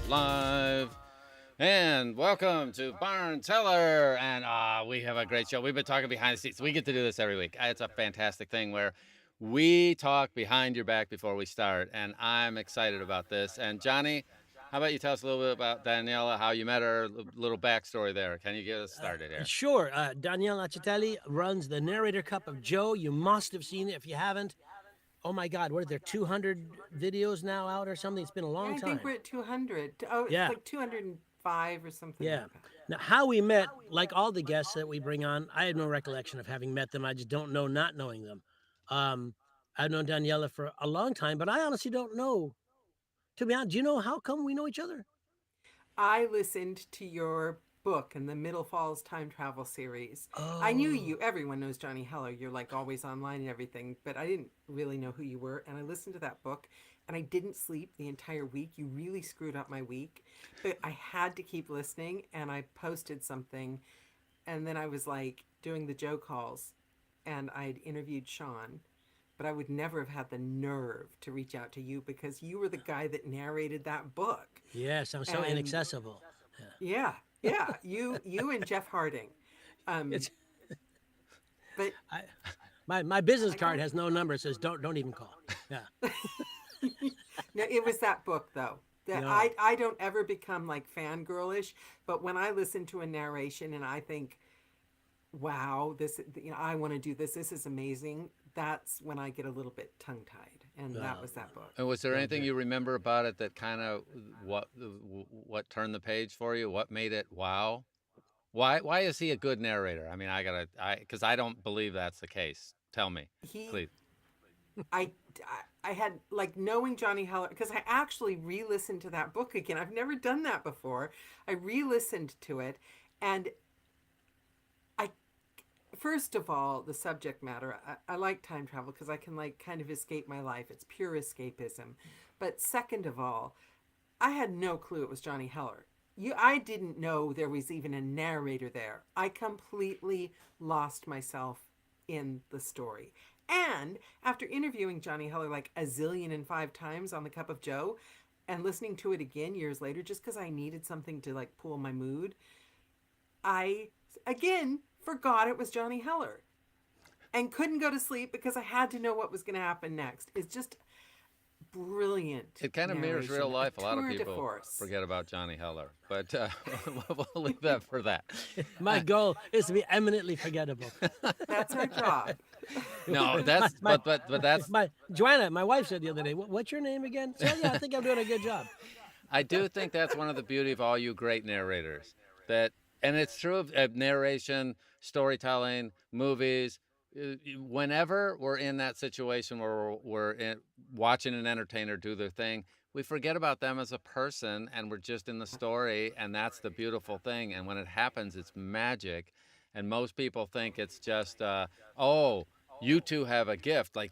live. And welcome to Baarns Heller. And we have a great show. We've been talking behind the scenes. We get to do this every week. It's a fantastic thing where we talk behind your back before we start. And I'm excited about this. And Johnny, how about you tell us a little bit about Daniela, how you met her, a little backstory there. Can you get us started here? Sure. Daniela Acitelli runs the Narrator Cup of Joe. You must have seen it. If you haven't, oh my God, what are there, 200 videos now out or something? It's been a Yeah, long I think we're time. at 200. Oh, it's Yeah, like 205 or something yeah. like that. Now, how we met, like all the guests that we bring on, I have no recollection of having met them. I just don't know not knowing them. I've known Daniela for a long time, but I honestly don't know. To be honest, do you know how come we know each other? I listened to your book in the Middle Falls time travel series. I knew Oh, you. Everyone knows Johnny Heller. You're like always online and everything, but I didn't really know who you were. And I listened to that book and I didn't sleep the entire week. You really screwed up my week, but I had to keep listening and I posted something. And then I was like doing the Joe calls and I'd interviewed Sean, but I would never have had the nerve to reach out to you because you were the guy that narrated that book. yes, I'm so And inaccessible. yeah, yeah, you and Jeff Harding. Um, It's but I, my business I card can't. has no number. It says don't even call. Yeah. No, it was that book though. That No. I don't ever become like fangirlish, but when I listen to a narration and I think, wow, this, I want to do this. This is amazing. That's when I get a little bit tongue tied, and that Well, was that book. And was there well, anything good. you remember about it that kind of what turned the page for you? What made it wow? Why is he a good narrator? I mean, because I don't believe that's the case. Tell me, He, please. I had like knowing Johnny Heller because I actually re-listened to that book again. I've never done that before. I re-listened to it, and I first of all, the subject matter, I like time travel because I can like kind of escape my life. It's pure escapism. But second of all, I had no clue it was Johnny Heller. I didn't know there was even a narrator there. I completely lost myself in the story. And after interviewing Johnny Heller like a zillion and five times on the Cup of Joe and listening to it again years later just because I needed something to like pull my mood, I again forgot it was Johnny Heller and couldn't go to sleep because I had to know what was going to happen next. It's just brilliant It kind of mirrors real narration, a life. A lot of tour de people force. forget about Johnny Heller, but we'll leave that for that. My goal is to be eminently forgettable. That's our job. No, my, that's my, but that's my Joanna, my wife said the other day, What's your name again?" So yeah, I think I'm doing a good job. I do think that's one of the beauty of all you great narrators. That, and it's true of narration, storytelling, movies. Whenever we're in that situation where watching an entertainer do their thing, we forget about them as a person, and we're just in the story, and that's the beautiful thing. And when it happens, it's magic. And most people think it's just, oh, you two have a gift. Like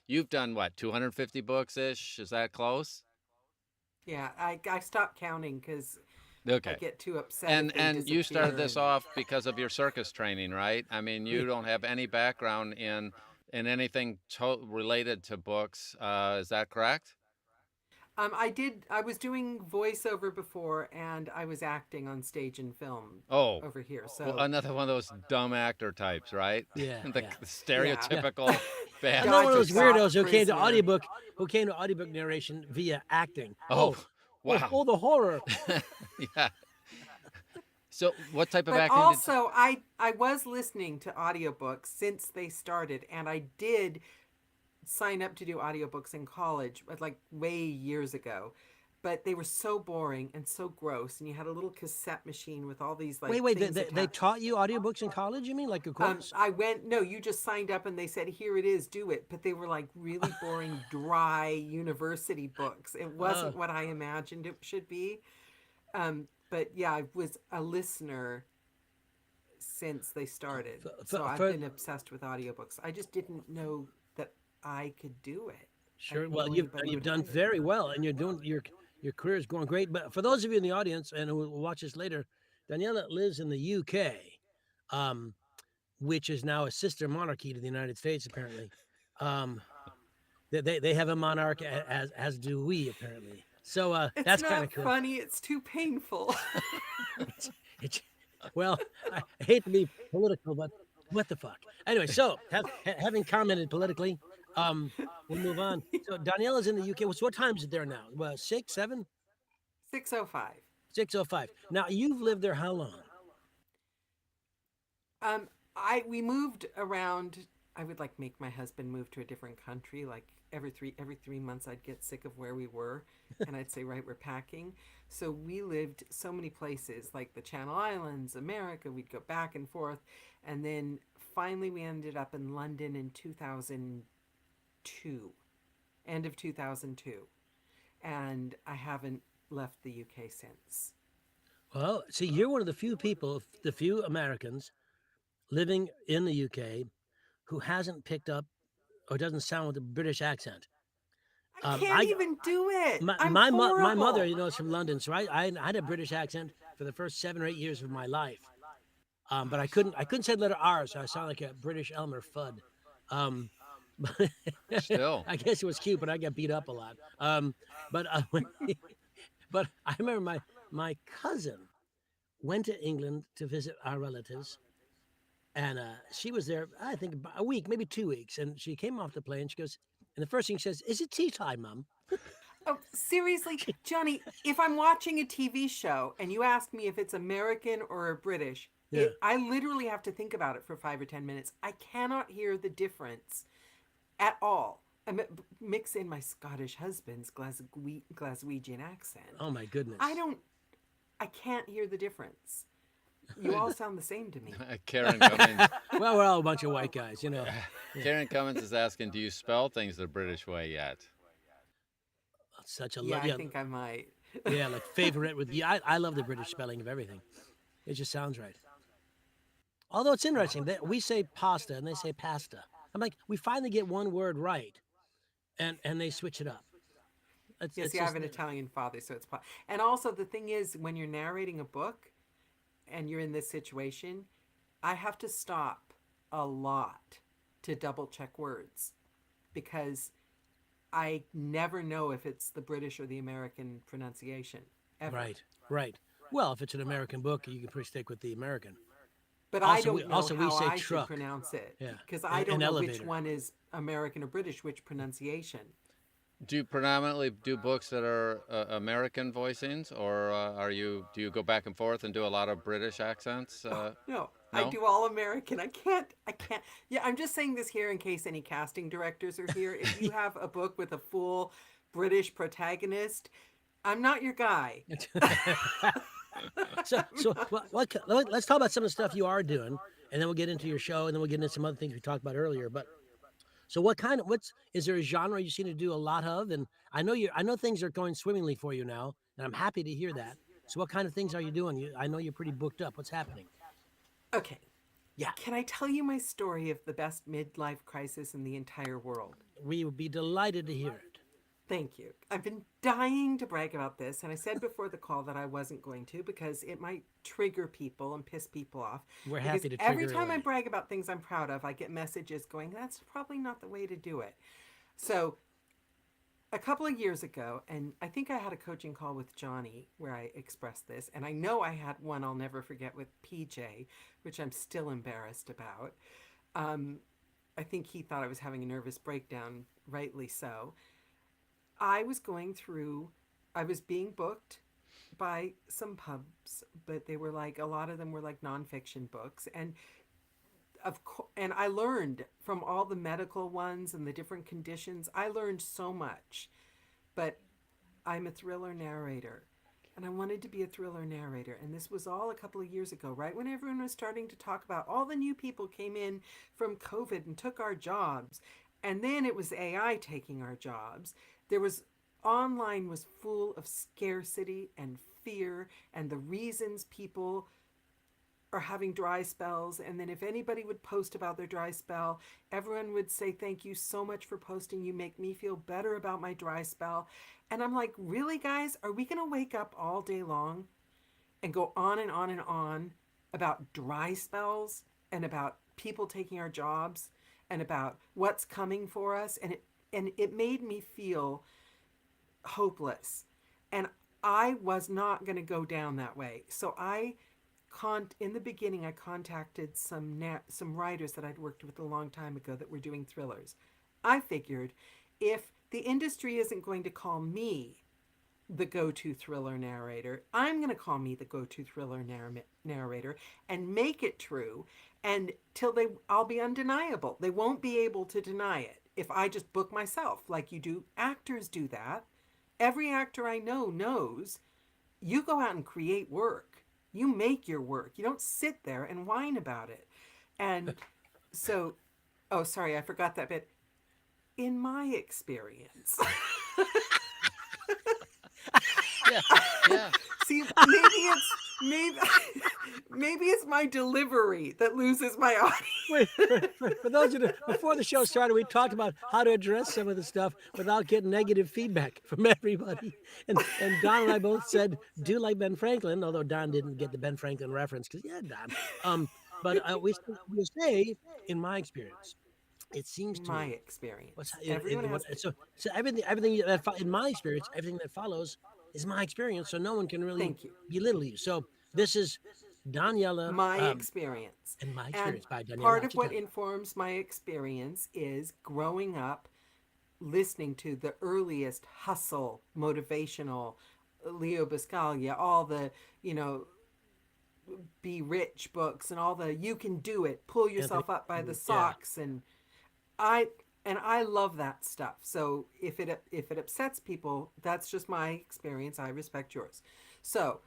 you've done what, 250 books ish? Is that close? Yeah, I stopped counting because I Okay. get too upset if they And you started disappear. this And off because of your circus training, right? I mean, Yeah. you don't have any background in anything related to books. Is that correct? I did. I was doing voiceover before, and I was acting on stage and film Oh, over here. well, So another one of those dumb actor types, right? Yeah, the yeah, yeah, yeah. stereotypical bad I'm not one of dodgy those actors. cop weirdos prisoner. who came to audiobook narration via acting. Oh, wow. The horror. Yeah. So, what type of But acting did you? also, I was listening to audiobooks since they started, and I did sign up to do audiobooks in college, but like way years ago. But they were so boring and so gross, and you had a little cassette machine with all these like Wait, things they attached. taught you audiobooks in college? You mean like a course? I went, no, you just signed up and they said, here it is, do it. But they were like really boring, dry university books. It Uh, wasn't what I imagined it should be. But yeah, I was a listener since they started. So I've for been obsessed with audiobooks. I just didn't know that I could do it. I Sure. didn't Well, know anybody you've would done do it. very well, and you're doing your career is going great. But for those of you in the audience and who will watch this later, Daniela lives in the UK, um, which is now a sister monarchy to the United States. Apparently, um, they have a monarch as do we apparently. So It's that's kind not of cool. funny. It's too painful. It's, it's, well, I hate to be political, but what the fuck? Anyway, so having commented politically, we'll move on. So Daniela's in the UK. What time is it there now? Well, 6, 7, 6:05. 6:05. Now you've lived there how long? We moved around. I would like make my husband move to a different country. Like every 3 months, I'd get sick of where we were, and I'd say, right, we're packing. So we lived so many places, like the Channel Islands, America. We'd go back and forth, and then finally we ended up in London in 2002, end of 2002, and I haven't left the UK since. Well, see, you're one of the few people, the few Americans living in the UK who hasn't picked up or doesn't sound with a British accent. I can't even do it. I'm My mother, horrible. is from London, so I had a British accent for the first 7 or 8 years of my life. But I couldn't say the letter R, so I sound like a British Elmer Fudd. Um, but Still. I guess it was cute, but I got beat up a lot. But but I remember my cousin went to England to visit our relatives, and she was there, I think, about a week, maybe 2 weeks, and she came off the plane. She goes, and the first thing she says, "Is it tea time, Mum?" Oh, seriously, Johnny, if I'm watching a TV show and you ask me if it's American or British, Yeah. I literally have to think about it for 5 or 10 minutes. I cannot hear the difference at all. Mix in my Scottish husband's Glaswegian accent. Oh my goodness. I can't hear the difference. You all sound the same to me. Karen Cummins. Well, we're all a bunch of white guys, Karen Cummins is asking, do you spell things the British way yet? Such a Yeah, I think I might. yeah, like favorite with you. I love the British spelling of everything. It just sounds right. Although it's interesting that we say pasta and they say pasta. I'm like, we finally get one word right, and they switch it up. Yeah, see, I have an Italian father, so it's and also the thing is, when you're narrating a book, and you're in this situation, I have to stop a lot to double check words, because I never know if it's the British or the American pronunciation ever. Right. Well, if it's an American book, you can pretty stick with the American. But Also, I don't know also, we how say I should truck. pronounce it. Yeah, Because I an don't know which elevator. one is American or British, which pronunciation. Do you predominantly do books that are American voicings, or do you go back and forth and do a lot of British accents? No, I No? do all American. I can't. Yeah, I'm just saying this here in case any casting directors are here. If you have a book with a full British protagonist, I'm not your guy. So let's talk about some of the stuff you are doing, and then we'll get into your show, and then we'll get into some other things we talked about earlier. But so is there a genre you seem to do a lot of? And I know things are going swimmingly for you now, and I'm happy to hear that. So what kind of things are you doing? I know you're pretty booked up. What's happening? Okay. Yeah. Can I tell you my story of the best midlife crisis in the entire world? We would be delighted to hear it. Thank you. I've been dying to brag about this, and I said before the call that I wasn't going to, because it might trigger people and piss people off. We're Because happy to trigger every time I away. brag about things I'm proud of, I get messages going, that's probably not the way to do it. So a couple of years ago, and I think I had a coaching call with Johnny where I expressed this, and I know I had one I'll never forget with PJ, which I'm still embarrassed about. I think he thought I was having a nervous breakdown, rightly so. I was being booked by some pubs, but they were like, a lot of them were like nonfiction books. And and I learned from all the medical ones and the different conditions. I learned so much, but I'm a thriller narrator, and I wanted to be a thriller narrator. And this was all a couple of years ago, right when everyone was starting to talk about all the new people came in from COVID and took our jobs. And then it was AI taking our jobs. Online was full of scarcity and fear and the reasons people are having dry spells. And then if anybody would post about their dry spell, everyone would say, thank you so much for posting. You make me feel better about my dry spell. And I'm like, really, guys, are we going to wake up all day long and go on and on and on about dry spells and about people taking our jobs and about what's coming for us? And it made me feel hopeless. And I was not going to go down that way. So in the beginning, I contacted some writers that I'd worked with a long time ago that were doing thrillers. I figured if the industry isn't going to call me the go-to thriller narrator, I'm going to call me the go-to thriller narrator and make it true, and I'll be undeniable. They won't be able to deny it if I just book myself like you do. Actors do that. Every actor I know knows you go out and create work. You make your work. You don't sit there and whine about it. And so, oh, sorry, I forgot that bit. In my experience, Yeah, yeah. see, maybe maybe it's my delivery that loses my audience. Wait, for those of you, before the show started, we talked about how to address some of the stuff without getting negative feedback from everybody. And Don and I both said, do like Ben Franklin, although Don didn't get the Ben Franklin reference because, yeah, Don. But we say, in my experience, it seems to My me, experience. so everything that in my experience, everything that follows is my experience. So no one can really Thank you. belittle you. So this is Daniela, My experience. and my And experience by Daniela part of what Acitelli. informs my experience is growing up listening to the earliest hustle, motivational, Leo Buscaglia, all the, be rich books and all the you can do it, pull yourself up by the socks, and I I love that stuff. So if it upsets people, that's just my experience. I respect yours. So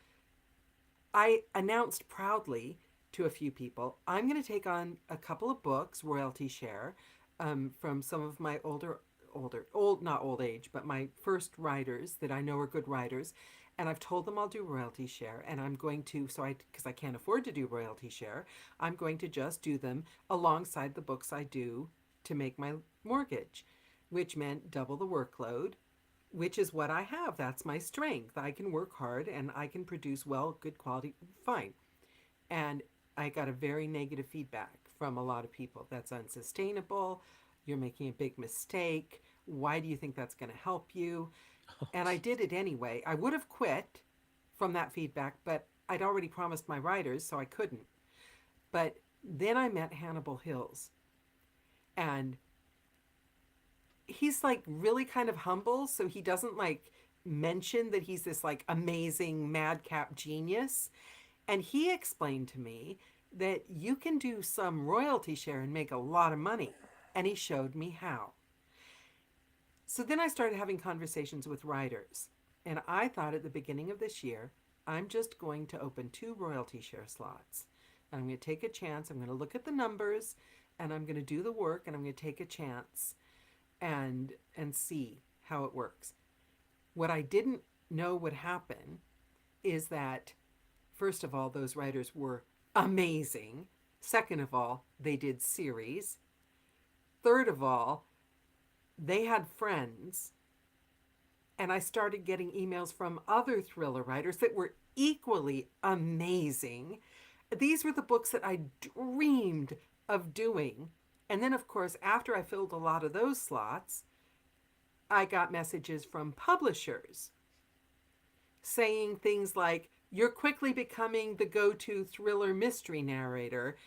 I announced proudly to a few people, I'm going to take on a couple of books, royalty share, from some of my not old age, but my first writers that I know are good writers. And I've told them I'll do royalty share, and I'm going to, because I can't afford to do royalty share, I'm going to just do them alongside the books I do to make my mortgage, which meant double the workload, which is what I have. That's my strength. I can work hard and I can produce good quality, fine. And I got a very negative feedback from a lot of people. That's unsustainable. You're making a big mistake. Why do you think that's going to help you? And I did it anyway. I would have quit from that feedback, but I'd already promised my writers, so I couldn't. But then I met Hannibal Hills, and he's like really kind of humble, so he doesn't like mention that he's this like amazing madcap genius. And he explained to me that you can do some royalty share and make a lot of money. And he showed me how. So then I started having conversations with writers. And I thought at the beginning of this year, I'm just going to open 2 royalty share slots. And I'm going to take a chance. I'm going to look at the numbers and I'm going to do the work and I'm going to take a chance and see how it works. What I didn't know would happen is that, first of all, those writers were amazing. Second of all, they did series. Third of all, they had friends. And I started getting emails from other thriller writers that were equally amazing. These were the books that I dreamed of doing. And then, of course, after I filled a lot of those slots, I got messages from publishers saying things like, you're quickly becoming the go-to thriller mystery narrator.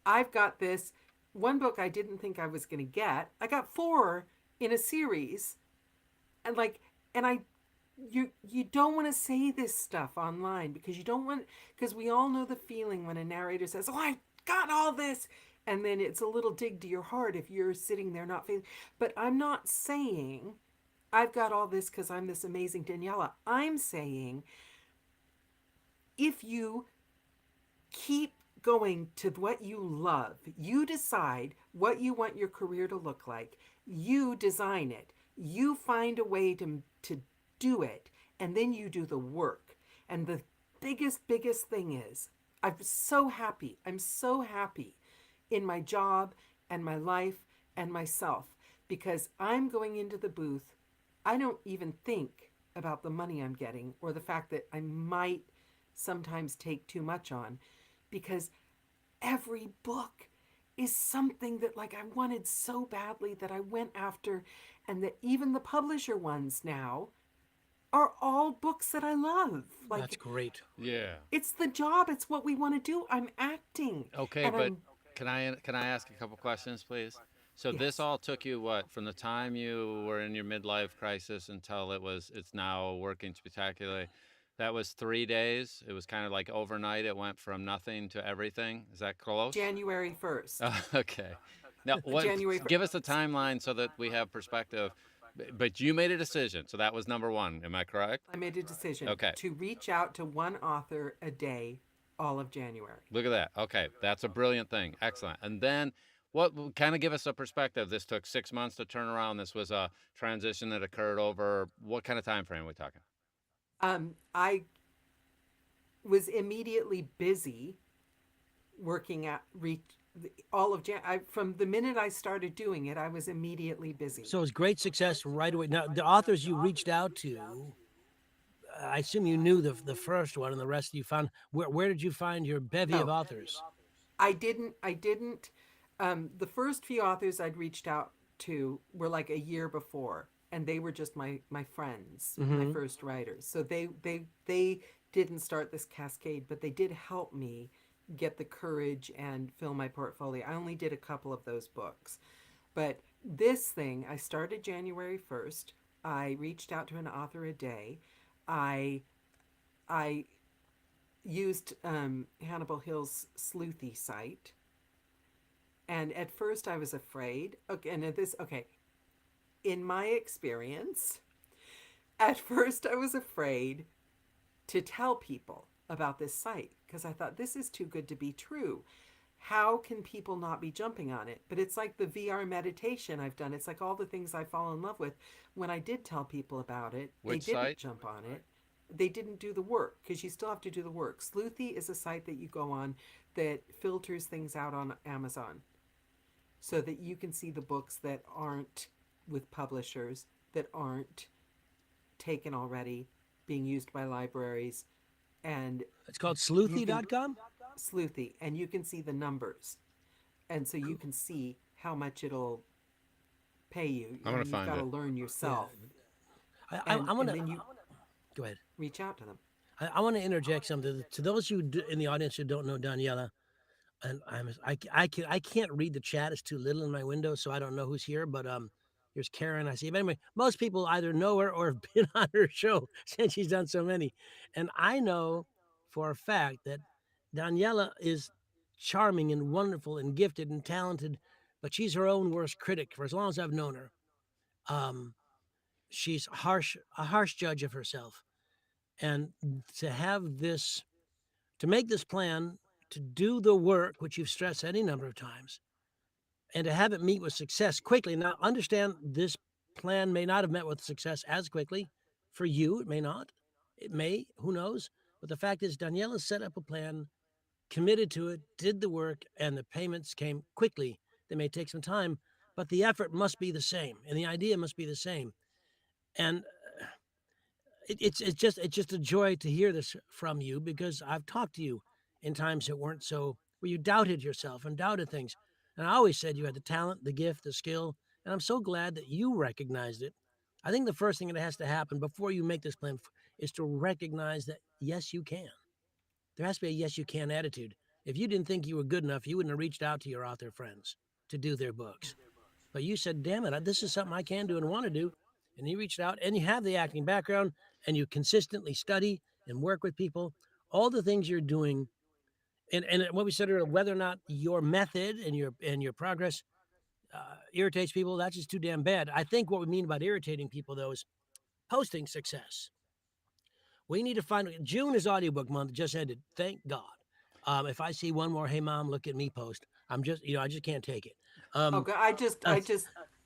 I've got this one book I didn't think I was going to get. I got 4 in a series. And you don't want to say this stuff online because we all know the feeling when a narrator says, oh, I got all this. And then it's a little dig to your heart if you're sitting there not feeling. But I'm not saying I've got all this because I'm this amazing Daniela. I'm saying if you keep going to what you love, you decide what you want your career to look like, you design it, you find a way to do it, and then you do the work. And the biggest thing is, I'm so happy in my job and my life and myself, because I'm going into the booth. I don't even think about the money I'm getting or the fact that I might sometimes take too much on, because every book is something that like I wanted so badly that I went after, and that even the publisher ones now are all books that I love. That's Like, great. Yeah. it's the job, it's what we want to do. I'm acting. Okay, And but I'm, can I ask a couple questions, please? So this yes, all took you what, from the time you were in your midlife crisis until it's now working spectacularly? That was 3 days. It was kind of like overnight. It went from nothing to everything. Is that close? January 1st. Okay. Now, January give us 1st. a timeline so that we have perspective. But you made a decision, so that was number one. Am I correct? I made a decision Okay. to reach out to one author a day all of January. Look at that. Okay, that's a brilliant thing. Excellent. And then, what kind of give us a perspective? This took 6 months to turn around. This was a transition that occurred over what kind of time frame are we talking? I was immediately busy working at reach all of from the minute I started doing it, I was immediately busy. So it was great success right away. Now, the authors you reached out to, I assume you knew the first one, and the rest you found. Where did you find your bevy of No, authors? I didn't. The first few authors I'd reached out to were like a year before, and they were just my friends, my Mm-hmm. first writers. So they didn't start this cascade, but they did help me get the courage and fill my portfolio. I only did a couple of those books, but this thing I started January 1st. I reached out to an author a day. I I used Hannibal Hill's Sleuthy site. And at first I was afraid. Okay, and okay, in my experience, at first I was afraid to tell people about this site because I thought this is too good to be true. How can people not be jumping on it? But it's like the VR meditation I've done. It's like all the things I fall in love with. When I did tell people about it, they Which didn't site? jump on it. They didn't do the work because you still have to do the work. Sleuthy is a site that you go on that filters things out on Amazon so that you can see the books that aren't with publishers, that aren't taken already, being used by libraries, and It's called you can sleuthy.com. sleuthy, and you can see the numbers, and so you can see how much it'll pay you. I'm I gonna mean, you've find got to it. learn Yeah, yourself, I want and to then you go ahead. reach out to them. I want to interject something to those who in the audience who don't know Daniela. And I can't read the chat. It's too little in my window, so I don't know who's here. But here's Karen. I see. But anyway, most people either know her or have been on her show since she's done so many. And I know for a fact that Daniela is charming and wonderful and gifted and talented, but she's her own worst critic for as long as I've known her. Um, she's a harsh judge of herself, and to have this, to make this plan, to do the work, which you've stressed any number of times, and to have it meet with success quickly. Now, understand this plan may not have met with success as quickly. For you, it may not. It may, who knows? But the fact is, Daniela set up a plan, committed to it, did the work, and the payments came quickly. They may take some time, but the effort must be the same, and the idea must be the same. And it's just a joy to hear this from you because I've talked to you in times that weren't so where you doubted yourself and doubted things. And I always said you had the talent, the gift, the skill, and I'm so glad that you recognized it. I think the first thing that has to happen before you make this plan is to recognize that yes, you can. There has to be a yes, you can attitude. If you didn't think you were good enough, you wouldn't have reached out to your author friends to do their books. But you said, damn it, this is something I can do and want to do. And you reached out and you have the acting background and you consistently study and work with people. All the things you're doing, and what we said earlier, whether or not your method and your progress irritates people, that's just too damn bad. I think what we mean about irritating people, though, is posting success. We need to find June is audiobook month, just ended. Thank God. If I see one more, hey mom, look at me post, I'm just, I just can't take it. Oh, Um, God, uh,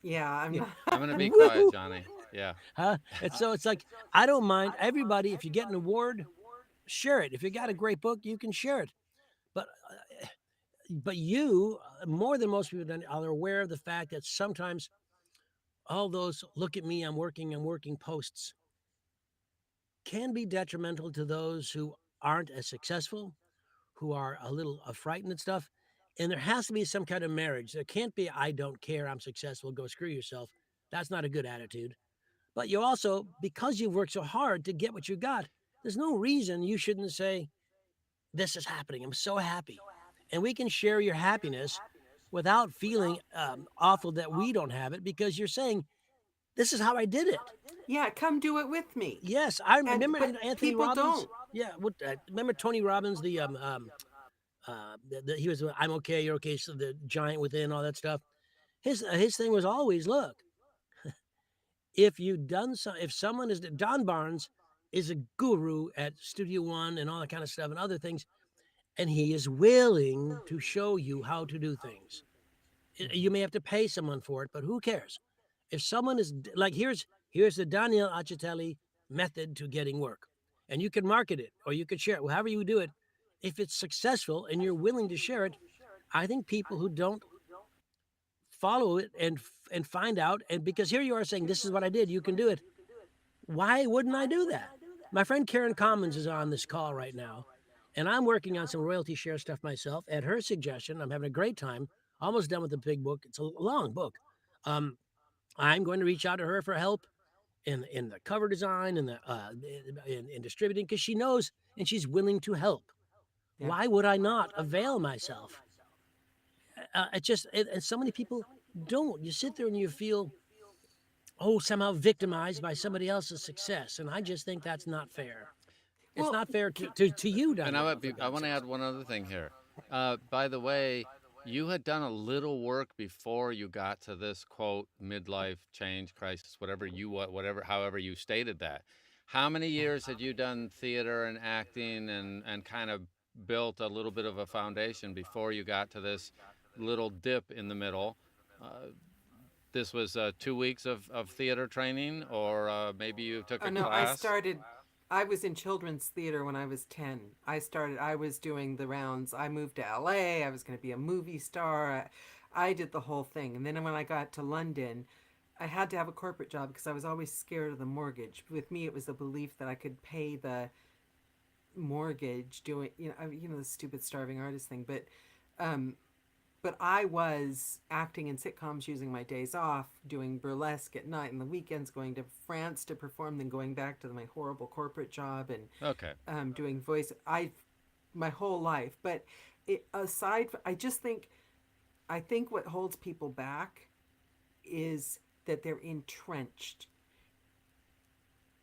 yeah, I'm yeah. not. I'm gonna be quiet, Woo! Johnny. Yeah. Huh? And so it's like, I don't mind everybody. If you get an award, share it. If you got a great book, you can share it. But, but you, more than most people, are aware of the fact that sometimes all those look at me, I'm working posts can be detrimental to those who aren't as successful, who are a little frightened and stuff. And there has to be some kind of marriage. There can't be, I don't care, I'm successful, go screw yourself. That's not a good attitude. But you also, because you've worked so hard to get what you got, there's no reason you shouldn't say, this is happening. I'm so happy. And we can share your happiness without feeling awful that we don't have it, because you're saying, this is how I did it. Yeah, come do it with me. Yes, I And remember but Anthony people Robbins. don't. Yeah, remember Tony Robbins, he was I'm okay, you're okay, so the giant within, all that stuff. His thing was always, look, if you've done so, if someone is Don Baarns is a guru at Studio One and all that kind of stuff and other things, and he is willing to show you how to do things. You may have to pay someone for it, but who cares? If someone is like, here's the Daniela Acitelli method to getting work, and you can market it or you could share it, however you do it. If it's successful and you're willing to share it, I think people who don't follow it and find out, and because here you are saying, this is what I did, you can do it. Why wouldn't I do that? My friend Karen Commons is on this call right now, and I'm working on some royalty share stuff myself. At her suggestion, I'm having a great time. Almost done with the big book. It's a long book. I'm going to reach out to her for help in the cover design and in distributing, because she knows and she's willing to help. Yeah. Why would I not avail myself? And so many people don't. You sit there and you feel, oh, somehow victimized by somebody else's success, and I just think that's not fair. It's Well, not fair to you, Daniela. And I want to add one other thing here. By the way, you had done a little work before you got to this quote midlife change crisis, however you stated that. How many years had you done theater and acting and kind of built a little bit of a foundation before you got to this little dip in the middle? This was 2 weeks of theater training, or maybe you took a no, class? I was in children's theater when I was 10. I was doing the rounds. I moved to LA. I was going to be a movie star. I did the whole thing. And then when I got to London, I had to have a corporate job because I was always scared of the mortgage. With me, it was the belief that I could pay the mortgage doing, the stupid starving artist thing. But I was acting in sitcoms using my days off, doing burlesque at night and the weekends, going to France to perform, then going back to my horrible corporate job and Okay. doing voice. My whole life. But I think what holds people back is that they're entrenched.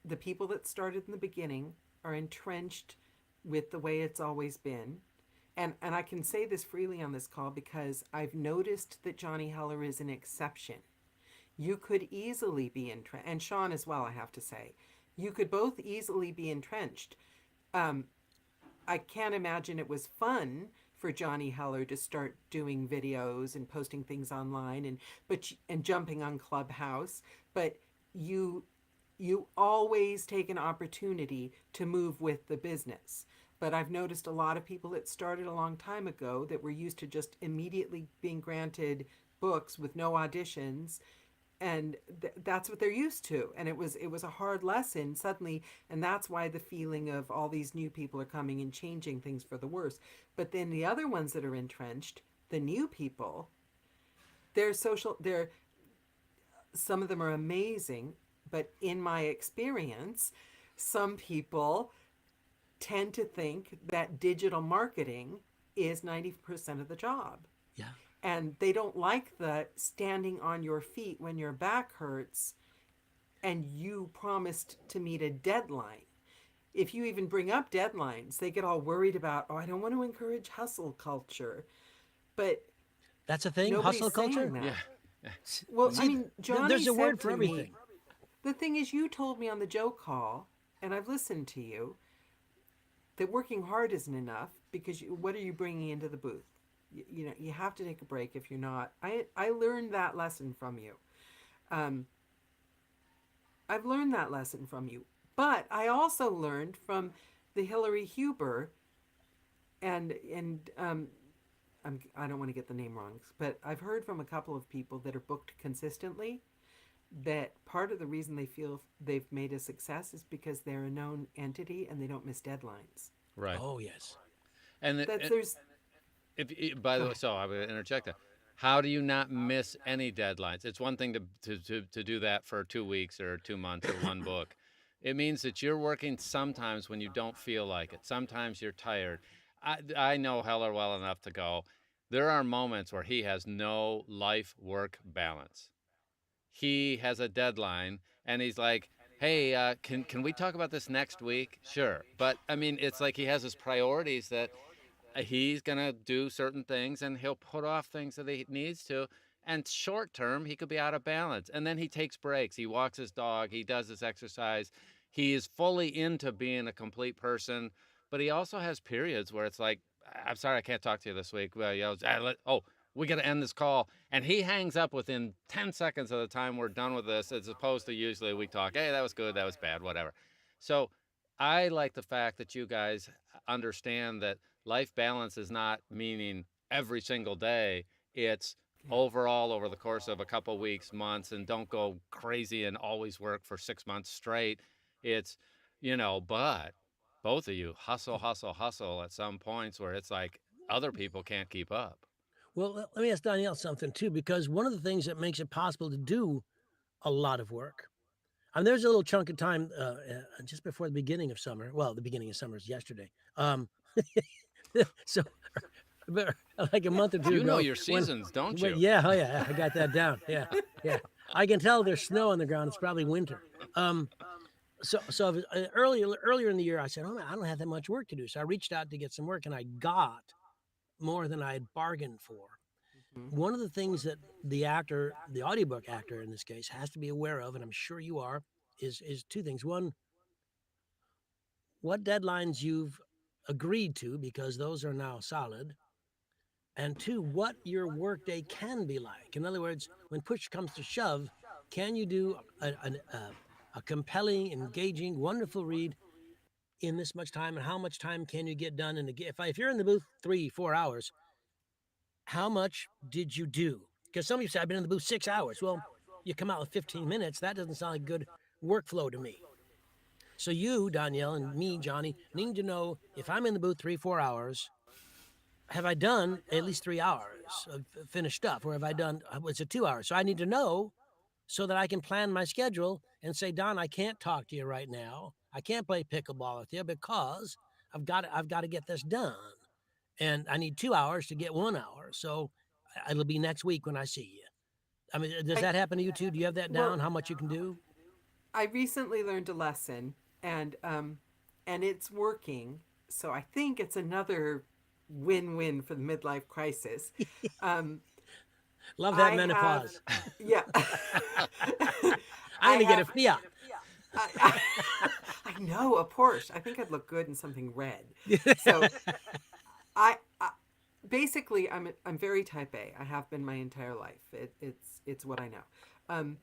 The people that started in the beginning are entrenched with the way it's always been. And I can say this freely on this call because I've noticed that Johnny Heller is an exception. You could easily be entrenched, and Sean as well, I have to say. You could both easily be entrenched. I can't imagine it was fun for Johnny Heller to start doing videos and posting things online and jumping on Clubhouse, but you always take an opportunity to move with the business. But I've noticed a lot of people that started a long time ago that were used to just immediately being granted books with no auditions, and that's what they're used to. And it was a hard lesson suddenly, and that's why the feeling of all these new people are coming and changing things for the worse. But then the other ones that are entrenched, the new people, some of them are amazing, but in my experience, some people tend to think that digital marketing is 90% of the job. Yeah. And they don't like the standing on your feet when your back hurts and you promised to meet a deadline. If you even bring up deadlines, they get all worried about, oh, I don't want to encourage hustle culture. But that's a thing, nobody's hustle culture? saying that. Yeah. Well, See, I mean, Johnny there's a said word for to me, everything. the thing is, you told me on the Joe call, and I've listened to you, that working hard isn't enough because what are you bringing into the booth? You have to take a break if you're not. I learned that lesson from you. I've learned that lesson from you. But I also learned from the Hillary Huber and I don't want to get the name wrong, but I've heard from a couple of people that are booked consistently that part of the reason they feel they've made a success is because they're a known entity and they don't miss deadlines. Right. Oh, yes. And That there's by the way, so I would interject that. How do you not miss any deadlines? It's one thing to do that for 2 weeks or 2 months or one book. It means that you're working sometimes when you don't feel like it. Sometimes you're tired. I know Heller well enough to go, there are moments where he has no life-work balance. He has a deadline and he's like, hey, can we talk about this next week? Sure. But I mean, it's like he has his priorities that he's going to do certain things and he'll put off things that he needs to. And short term, he could be out of balance. And then he takes breaks. He walks his dog. He does his exercise. He is fully into being a complete person. But he also has periods where it's like, I'm sorry, I can't talk to you this week. Well, we got to end this call. And he hangs up within 10 seconds of the time we're done with this, as opposed to usually we talk, hey, that was good, that was bad, whatever. So I like the fact that you guys understand that life balance is not meaning every single day. It's Yeah. overall over the course of a couple weeks, months, and don't go crazy and always work for 6 months straight. It's, but both of you hustle, hustle, hustle at some points where it's like other people can't keep up. Well, let me ask Danielle something too, because one of the things that makes it possible to do a lot of work, and there's a little chunk of time just before the beginning of summer. Well, the beginning of summer is yesterday. So like a month or two You know ago. your seasons, don't you? Yeah, oh yeah, I got that down. Yeah, yeah. I can tell there's snow on the ground. It's probably winter. So earlier in the year, I said, "Oh man, I don't have that much work to do." So I reached out to get some work, and I got more than I had bargained for. Mhm. One of the things that the audiobook actor in this case, has to be aware of, and I'm sure you are, is two things. One, what deadlines you've agreed to, because those are now solid. And two, what your workday can be like. In other words, when push comes to shove, can you do a compelling, engaging, wonderful read in this much time, and how much time can you get done? And if you're in the booth 3-4 hours, how much did you do? Because some of you say, I've been in the booth 6 hours. Well, you come out with 15 minutes. That doesn't sound like good workflow to me. So you, Danielle, and me, Johnny, need to know, if I'm in the booth 3-4 hours, have I done at least 3 hours of finished stuff? Or have I done, was it 2 hours? So I need to know so that I can plan my schedule and say, Don, I can't talk to you right now. I can't play pickleball with you because I've got to get this done. And I need 2 hours to get 1 hour. So it'll be next week when I see you. I mean, does that happen to you too? Do you have that Well, down? How much you can do? I recently learned a lesson, and it's working. So I think it's another win-win for the midlife crisis. Um, Love that I have, menopause. yeah, I'm I gonna get a have. Fiat. I know a Porsche. I think I'd look good in something red. So I basically I'm very type A. I have been my entire life. It's what I know. Um,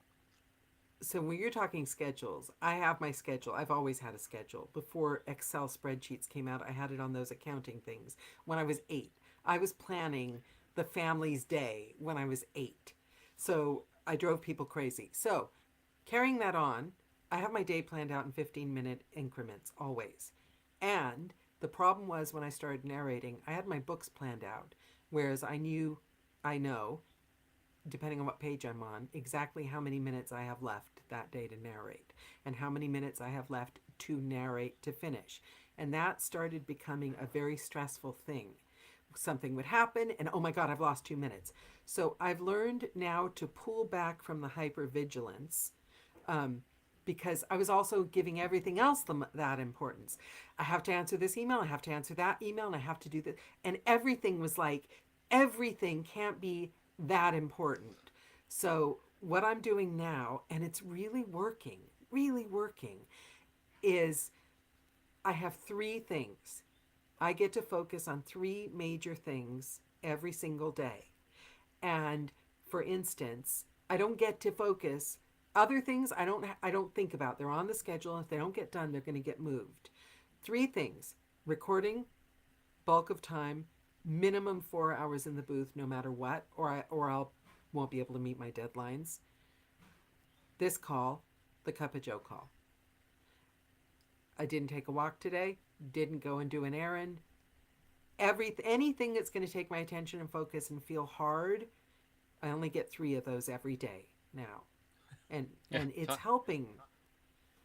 so when you're talking schedules, I have my schedule. I've always had a schedule. Before Excel spreadsheets came out, I had it on those accounting things. When I was 8, I was planning the family's day when I was 8. So I drove people crazy. So carrying that on, I have my day planned out in 15-minute increments always. And the problem was, when I started narrating, I had my books planned out, whereas I know, depending on what page I'm on, exactly how many minutes I have left that day to narrate and how many minutes I have left to narrate to finish. And that started becoming a very stressful thing. Something would happen and, oh my God, I've lost 2 minutes. So I've learned now to pull back from the hypervigilance, because I was also giving everything else that importance. I have to answer this email, I have to answer that email, and I have to do this. And everything was like, everything can't be that important. So what I'm doing now, and it's really working, is I have 3 things. I get to focus on 3 major things every single day. And for instance, I don't get to focus other things. I don't think about. They're on the schedule. If they don't get done, they're going to get moved. 3 things: recording, bulk of time, minimum 4 hours in the booth, no matter what, or I'll won't be able to meet my deadlines. This call, the Cup of Joe call. I didn't take a walk today. Didn't go and do an errand. Anything that's going to take my attention and focus and feel hard I only get 3 of those every day now. And Yeah. it's helping.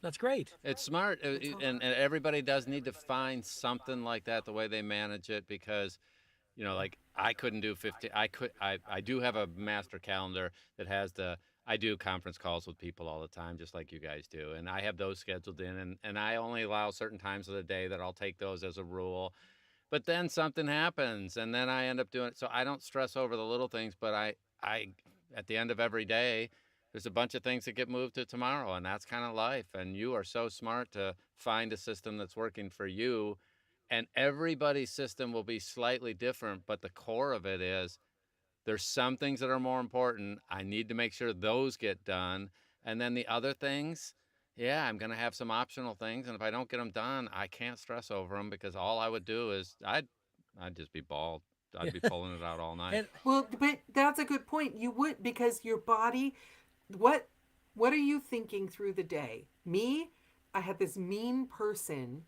That's great. It's smart, It's helping. and everybody does need to find something like that, the way they manage it, because like I couldn't do 50. I do have a master calendar that has I do conference calls with people all the time, just like you guys do, and I have those scheduled in, and I only allow certain times of the day that I'll take those as a rule. But then something happens, and then I end up doing it. So I don't stress over the little things, but I at the end of every day, there's a bunch of things that get moved to tomorrow, and that's kind of life. And you are so smart to find a system that's working for you. And everybody's system will be slightly different, but the core of it is there's some things that are more important. I need to make sure those get done. And then the other things, yeah, I'm going to have some optional things. And if I don't get them done, I can't stress over them, because all I would do is I'd just be bald. I'd be pulling it out all night. And Well, but that's a good point. You would, because your body, what what are you thinking through the day? Me, I had this mean person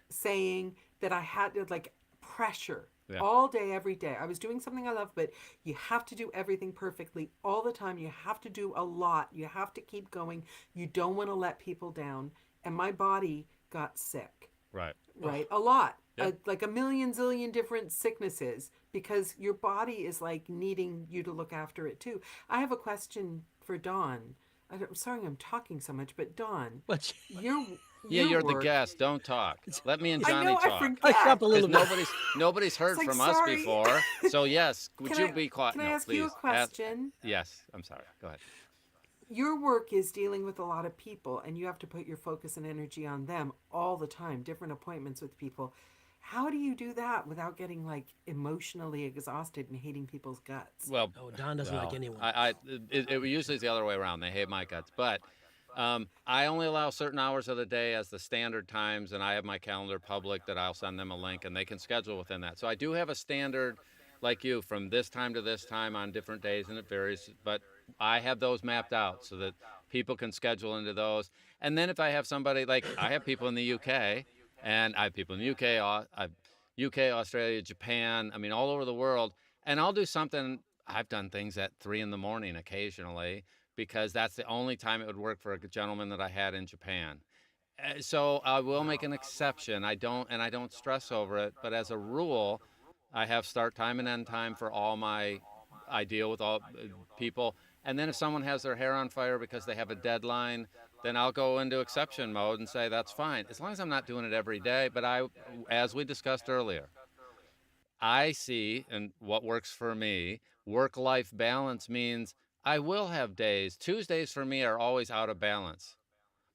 saying that I had to like pressure Yeah. all day, every day. I was doing something I love, but you have to do everything perfectly all the time. You have to do a lot. You have to keep going. You don't want to let people down. And my body got sick, Right. right? A lot. Yeah. Like a million zillion different sicknesses, because your body is like needing you to look after it too. I have a question for Dawn. I'm sorry I'm talking so much, but Dawn, but your Yeah, your you're the work, guest. Don't talk. Let me and I Johnny know, I talk. forget. hush up a little Because bit. nobody's heard like, from us sorry. before. So yes, would Can you I be quiet? can I No, ask please. you a question? Yes, I'm sorry. Go ahead. Your work is dealing with a lot of people, and you have to put your focus and energy on them all the time, different appointments with people. How do you do that without getting like emotionally exhausted and hating people's guts? Well, Oh, Don doesn't like anyone. it usually is the other way around. They hate my guts, but I only allow certain hours of the day as the standard times, and I have my calendar public that I'll send them a link, and they can schedule within that. So I do have a standard, like you, from this time to this time on different days, and it varies. But I have those mapped out so that people can schedule into those. And then if I have somebody, like I have people in the UK, and I have people in the UK, UK, Australia, Japan, I mean, all over the world. And I'll do something. I've done things at 3 in the morning occasionally, because that's the only time it would work for a gentleman that I had in Japan. So I will make an exception. I don't stress over it. But as a rule, I have start time and end time for all my. I deal with all people. And then if someone has their hair on fire because they have a deadline, then I'll go into exception mode and say that's fine, as long as I'm not doing it every day. But as we discussed earlier, I see, and what works for me, work life balance means I will have days. Tuesdays for me are always out of balance.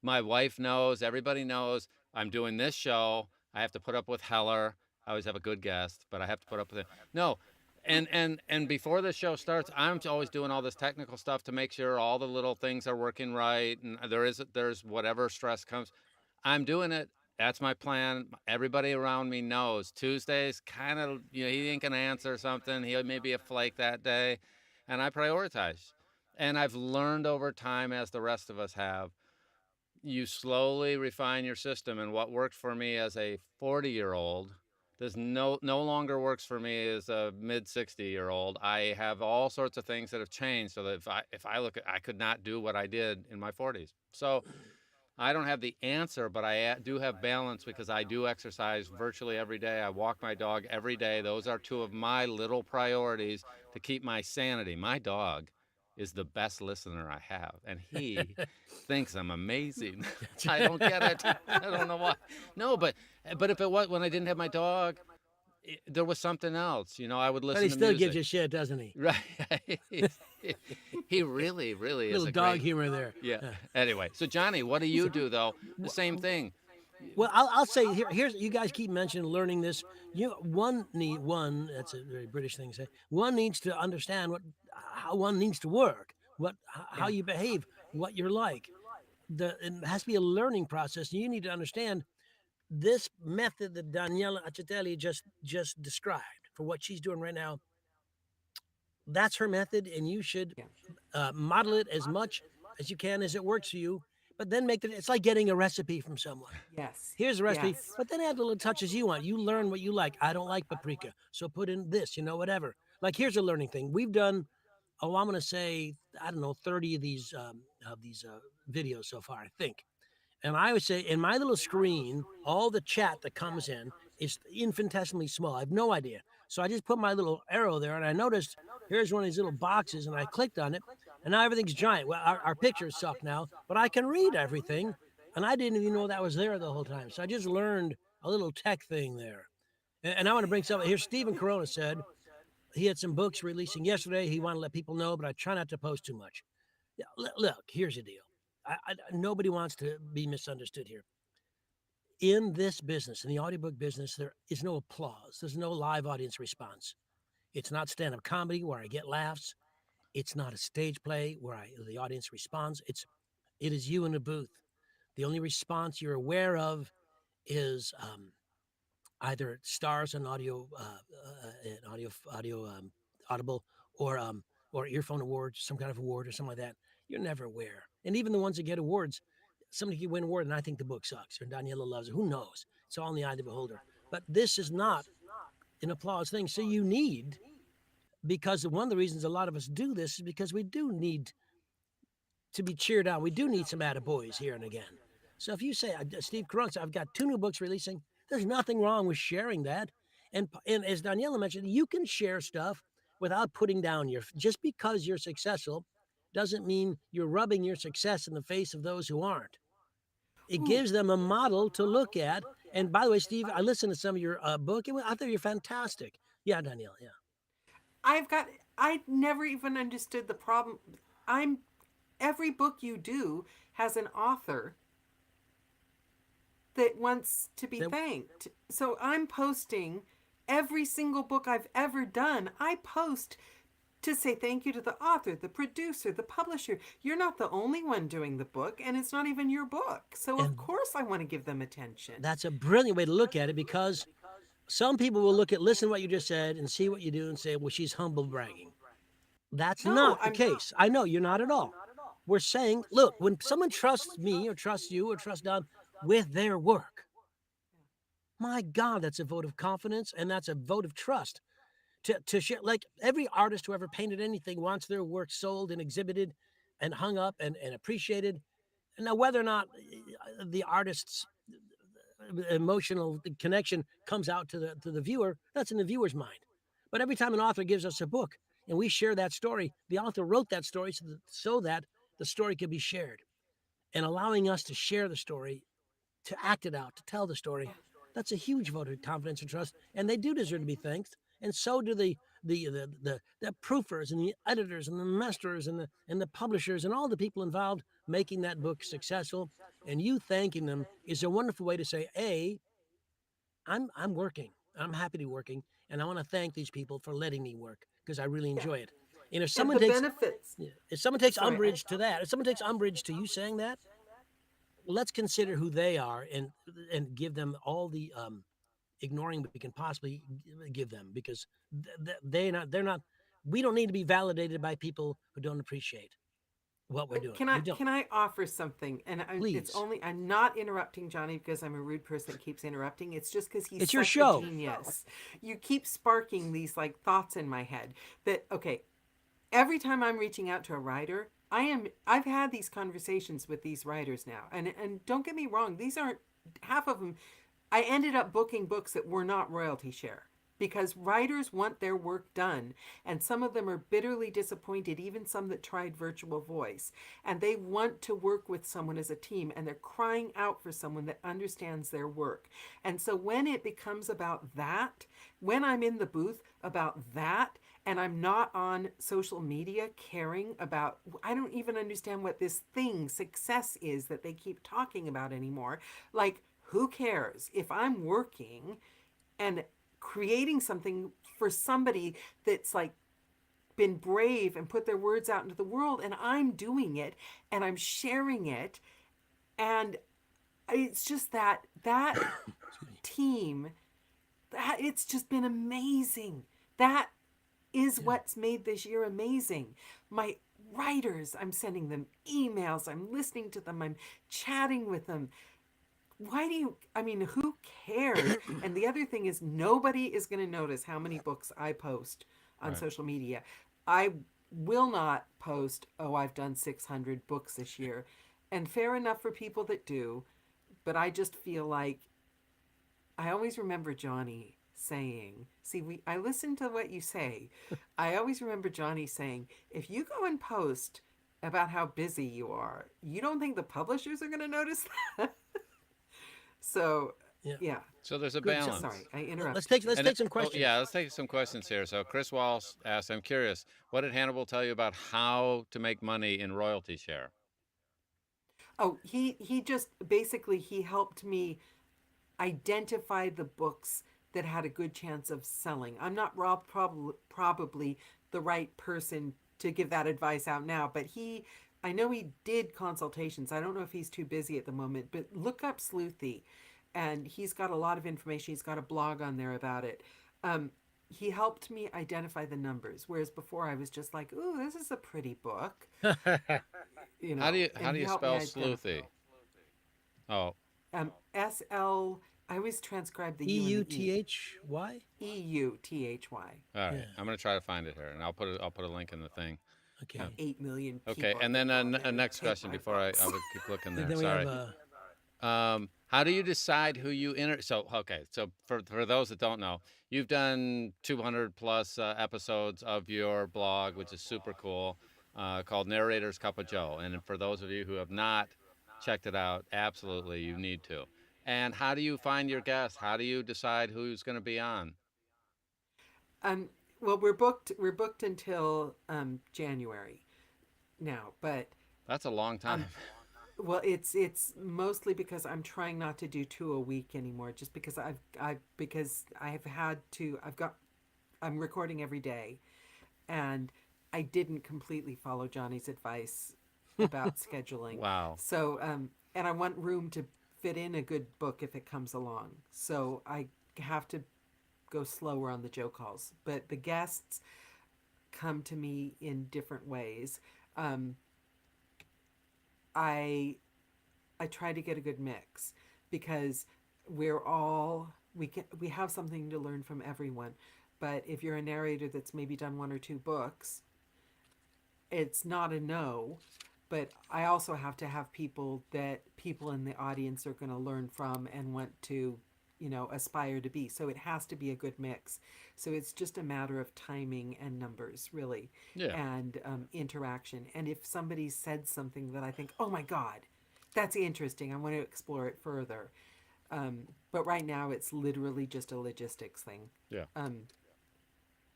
My wife knows, everybody knows I'm doing this show. I have to put up with Heller. I always have a good guest, but I have to put up with it. No. And before the show starts, I'm always doing all this technical stuff to make sure all the little things are working right, and there's whatever stress comes. I'm doing it. That's my plan. Everybody around me knows Tuesdays kind of, he ain't gonna answer something. He may be a flake that day, and I prioritize. And I've learned over time, as the rest of us have, you slowly refine your system. And what worked for me as a 40-year-old does no longer works for me as a mid 60-year-old. I have all sorts of things that have changed, so that if I look at, I could not do what I did in my 40s. So I don't have the answer, but I do have balance, because I do exercise virtually every day. I walk my dog every day. Those are two of my little priorities to keep my sanity. My dog is the best listener I have, and he thinks I'm amazing. I don't get it. I don't know why. No, but if it was when I didn't have my dog, there was something else. I would listen But he to still music. gives you shit, doesn't he? Right. He really, really is Little a dog great. humor there. Yeah. Anyway, so Johnny, what do you do though? The same thing. Well, I'll say here's you guys keep mentioning learning this. One that's a very British thing to say. One needs to understand how one needs to work, how Yeah. you behave, what you're like. It has to be a learning process. You need to understand this method that Daniela Acitelli just described for what she's doing right now. That's her method, and you should Yeah. model it as much as you can as it works for you. But then make it. It's like getting a recipe from someone. Yes. Here's a recipe, Yes. but then add little touches you want. You learn what you like. I don't like paprika, so put in this, whatever. Like here's a learning thing. We've done I'm going to say, I don't know, 30 of these videos so far, I think. And I would say in my little screen, all the chat that comes in is infinitesimally small. I have no idea. So I just put my little arrow there and I noticed here's one of these little boxes and I clicked on it and now everything's giant. Well, our pictures suck now, but I can read everything. And I didn't even know that was there the whole time. So I just learned a little tech thing there. And I want to bring something here. Stephen Corona said he had some books releasing yesterday. He wanted to let people know, but I try not to post too much. Yeah, look, here's the deal. Nobody wants to be misunderstood here. In this business, in the audiobook business, there is no applause. There's no live audience response. It's not stand-up comedy where I get laughs. It's not a stage play where the audience responds. It is you in a booth. The only response you're aware of is either stars on audible or earphone awards, some kind of award or something like that. You're never aware. And even the ones that get awards, somebody can win an award and I think the book sucks or Daniela loves it. Who knows? It's all in the eye of the beholder. But this is not an applause thing. So you need, because one of the reasons a lot of us do this is because we do need to be cheered on. We do need some attaboys here and again. So if you say, Steve Crunks, I've got 2 new books releasing, there's nothing wrong with sharing that. And as Daniela mentioned, you can share stuff without putting down just because you're successful doesn't mean you're rubbing your success in the face of those who aren't. It gives them a model to look at. And by the way, Steve, I listened to some of your book. I thought you're fantastic. Yeah, Daniela, yeah. I never even understood the problem. Every book you do has an author that wants to be thanked. So I'm posting every single book I've ever done. I post to say thank you to the author, the producer, the publisher. You're not the only one doing the book, and it's not even your book. So of course I want to give them attention. That's a brilliant way to look at it, because some people will listen to what you just said and see what you do and say, well, she's humble bragging. That's not the case. I know you're not at all. We're saying, look, when someone trusts me or trusts you or trusts Don with their work, my God, that's a vote of confidence and that's a vote of trust. To share, like every artist who ever painted anything wants their work sold and exhibited and hung up and appreciated. And now, whether or not the artist's emotional connection comes out to the viewer, that's in the viewer's mind. But every time an author gives us a book and we share that story, the author wrote that story so that the story could be shared. And allowing us to share the story, to act it out, to tell the story, that's a huge vote of confidence and trust. And they do deserve to be thanked. And so do the proofers and the editors and the masters and the publishers and all the people involved making that book successful. And you thanking them is a wonderful way to say, A, I'm working. I'm happy to be working. And I want to thank these people for letting me work because I really enjoy it. And if someone takes umbrage to that, if someone takes umbrage to you saying that, let's consider who they are and give them all the ignoring we can possibly give them, because they're not. We don't need to be validated by people who don't appreciate what we're doing. Can I offer something? And I'm not interrupting Johnny because I'm a rude person that keeps interrupting. It's just because he's such a genius. You keep sparking these like thoughts in my head that, okay, every time I'm reaching out to a writer, I've had these conversations with these writers now. And don't get me wrong, these aren't half of them. I ended up booking books that were not royalty share because writers want their work done. And some of them are bitterly disappointed, even some that tried virtual voice. And they want to work with someone as a team, and they're crying out for someone that understands their work. And so when it becomes about that, when I'm in the booth about that, and I'm not on social media caring about, I don't even understand what this thing, success, is that they keep talking about anymore. Like, who cares if I'm working and creating something for somebody that's like been brave and put their words out into the world, and I'm doing it and I'm sharing it. And it's just that team, that it's just been amazing. That is what's made this year amazing. My writers, I'm sending them emails, I'm listening to them, I'm chatting with them. Who cares? And the other thing is, nobody is going to notice how many books I post on social media. I will not post, oh, I've done 600 books this year. And fair enough for people that do, but I just feel like I always remember Johnny saying, see, I listen to what you say. I always remember Johnny saying, if you go and post about how busy you are, you don't think the publishers are going to notice that? So, Yeah. yeah. So there's a Good. balance. Sorry, I Let's interrupted take you. let's And take some oh questions. yeah, let's take some questions here. So Chris Walsh asked, I'm curious, what did Hannibal tell you about how to make money in royalty share? Oh, he just basically he helped me identify the books that had a good chance of selling. I'm not probably the right person to give that advice out now, but I know he did consultations. I don't know if he's too busy at the moment, but look up Sleuthy, and he's got a lot of information. He's got a blog on there about it. He helped me identify the numbers, whereas before I was just like, "Ooh, this is a pretty book," How and do he you helped me spell identify. sleuthy? Oh, SL. I always transcribe the U and the E. EUTHY. EUTHY. all right. Yeah. I'm gonna try to find it here, and I'll put a link in the thing. Okay. 8 million Okay, people and that then go on there a and next take question my before books. I would keep looking Then there. we have Sorry. How do you decide who you enter? So, okay, so for those that don't know, you've done 200 plus episodes of your blog, which is super cool, called Narrator's Cup of Joe. And for those of you who have not checked it out, absolutely, you need to. And how do you find your guests? How do you decide who's going to be on? Um, well, we're booked until January now, but That's a long time. I'm well. It's mostly because I'm trying not to do two a week anymore, just because I have had to. I'm recording every day, and I didn't completely follow Johnny's advice about scheduling. Wow. So, and I want room to fit in a good book if it comes along. So I have to go slower on the Joe calls. But the guests come to me in different ways. Um, I I try to get a good mix because we have something to learn from everyone. But if you're a narrator that's maybe done one or two books, it's not a no, but I also have to have people that people in the audience are going to learn from and want to, aspire to be. So it has to be a good mix. So it's just a matter of timing and numbers, really, Yeah. and interaction. And if somebody said something that I think, oh my God, that's interesting, I want to explore it further. But right now, it's literally just a logistics thing. Yeah. Um,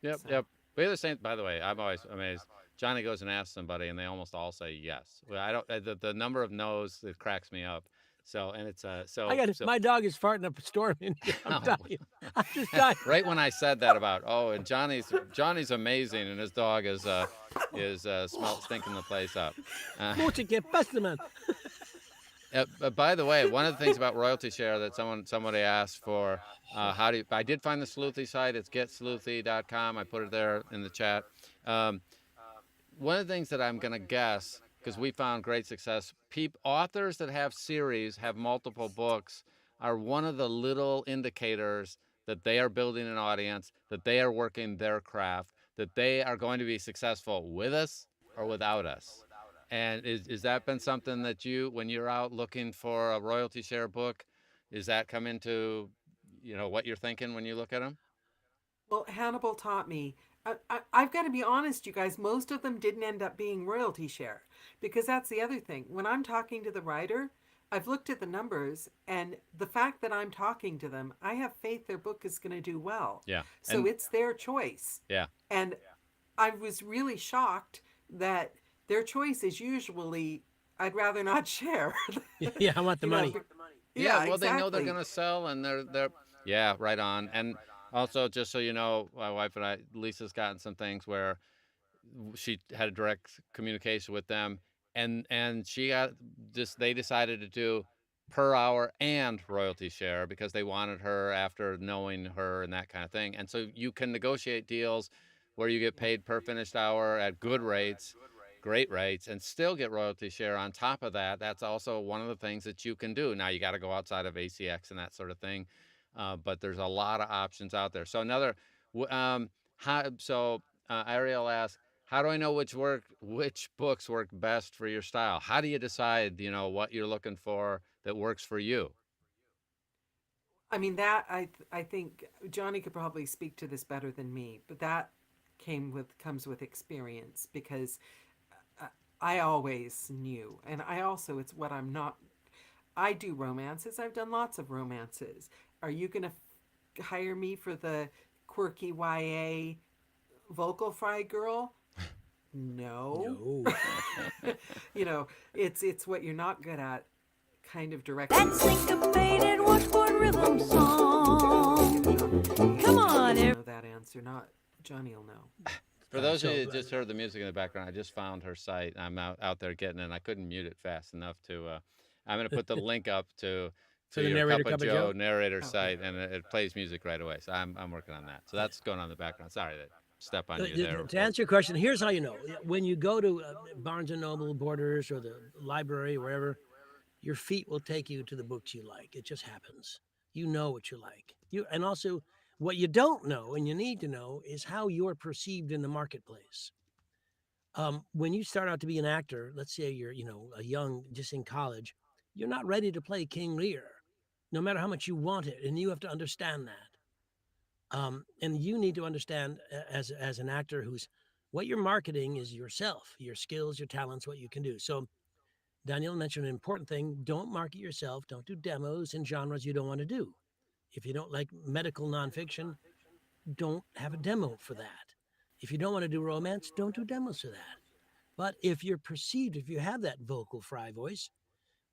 Yep. so. Yep. We have the same. By the way, I'm always amazed. Johnny goes and asks somebody, and they almost all say yes. Well, I don't. The number of no's that cracks me up. So, and it's I got it. so My dog is farting up a storm in here. I'm oh, dying. I'm just dying. right when I said that about and Johnny's amazing, and his dog is stinking the place up. Mucho que pasa, man. By the way, one of the things about royalty share that somebody asked for, I did find the Sleuthy site. It's getsleuthy.com. I put it there in the chat. Um, One of the things that I'm going to guess, because we found great success, authors that have series, have multiple books, are one of the little indicators that they are building an audience, that they are working their craft, that they are going to be successful with us or without us. And is that been something that when you're out looking for a royalty share book, is that come into, what you're thinking when you look at them? Well, Hannibal taught me. I've got to be honest, you guys, most of them didn't end up being royalty share because that's the other thing. When I'm talking to the writer, I've looked at the numbers and the fact that I'm talking to them, I have faith their book is going to do well. Yeah. So it's their choice. Yeah. And I was really shocked that their choice is usually, I'd rather not share. Yeah, I want the money. Yeah, well, they know they're exactly. going to sell, and they're yeah, right on. And also, just so you know, my wife and I, Lisa's gotten some things where she had a direct communication with them, and she got they decided to do per hour and royalty share because they wanted her after knowing her and that kind of thing. And so you can negotiate deals where you get paid per finished hour at good rates, great rates, and still get royalty share on top of that. That's also one of the things that you can do. Now you got to go outside of ACX and that sort of thing, but there's a lot of options out there. So Ariel asked, How do I know which books work best for your style? How do you decide, what you're looking for that works for you? I mean, that I think Johnny could probably speak to this better than me, but that comes with experience, because uh, I always knew, and I also, it's what I'm not. I do romances. I've done lots of romances. Are you going to hire me for the quirky YA vocal fry girl? No. No. It's what you're not good at, kind of directly. That syncopated washboard rhythm song. Come on, know that answer. Not Johnny will know. For those of So, you that just heard the music in the background, I just found her site. I'm out there getting it, and I couldn't mute it fast enough to. I'm going to put the link up to For the your narrator, Cup of Cup of Joe Joe? narrator Oh, site, and it plays music right away. So I'm working on that. So that's going on in the background. Sorry to step on you there. To answer your question, here's how you know. When you go to Barnes & Noble, Borders, or the library, wherever, your feet will take you to the books you like. It just happens. You know what you like. And also, what you don't know and you need to know is how you're perceived in the marketplace. When you start out to be an actor, let's say you're, a young, just in college, you're not ready to play King Lear, no matter how much you want it, and you have to understand that. And you need to understand, as an actor, what you're marketing is yourself, your skills, your talents, what you can do. So Daniela mentioned an important thing: don't market yourself. Don't do demos in genres you don't want to do. If you don't like medical nonfiction, don't have a demo for that. If you don't want to do romance, don't do demos for that. But if you're perceived, if you have that vocal fry voice,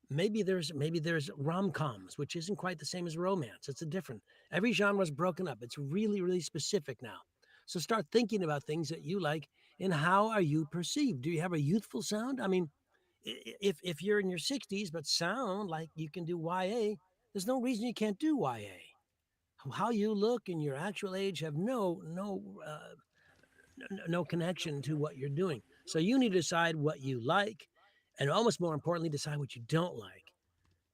maybe there's rom-coms, which isn't quite the same as romance. It's a different. Every genre is broken up. It's really, really specific now. So start thinking about things that you like, and how are you perceived? Do you have a youthful sound? I mean, if you're in your 60s but sound like you can do YA, there's no reason you can't do YA. How you look and your actual age have no connection to what you're doing. So you need to decide what you like, and almost more importantly, decide what you don't like.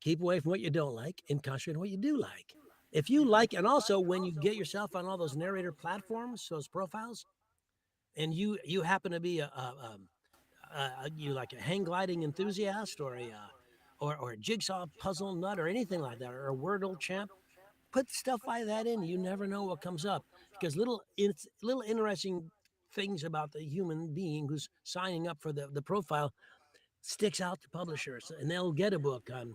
Keep away from what you don't like and concentrate on what you do like. If you like, and also when you get yourself on all those narrator platforms, those profiles, and you happen to be you like a hang gliding enthusiast, or or a jigsaw puzzle nut, or anything like that, or a Wordle champ, put stuff like that in. You never know what comes up, because little interesting things about the human being who's signing up for the profile sticks out to publishers, and they'll get a book on,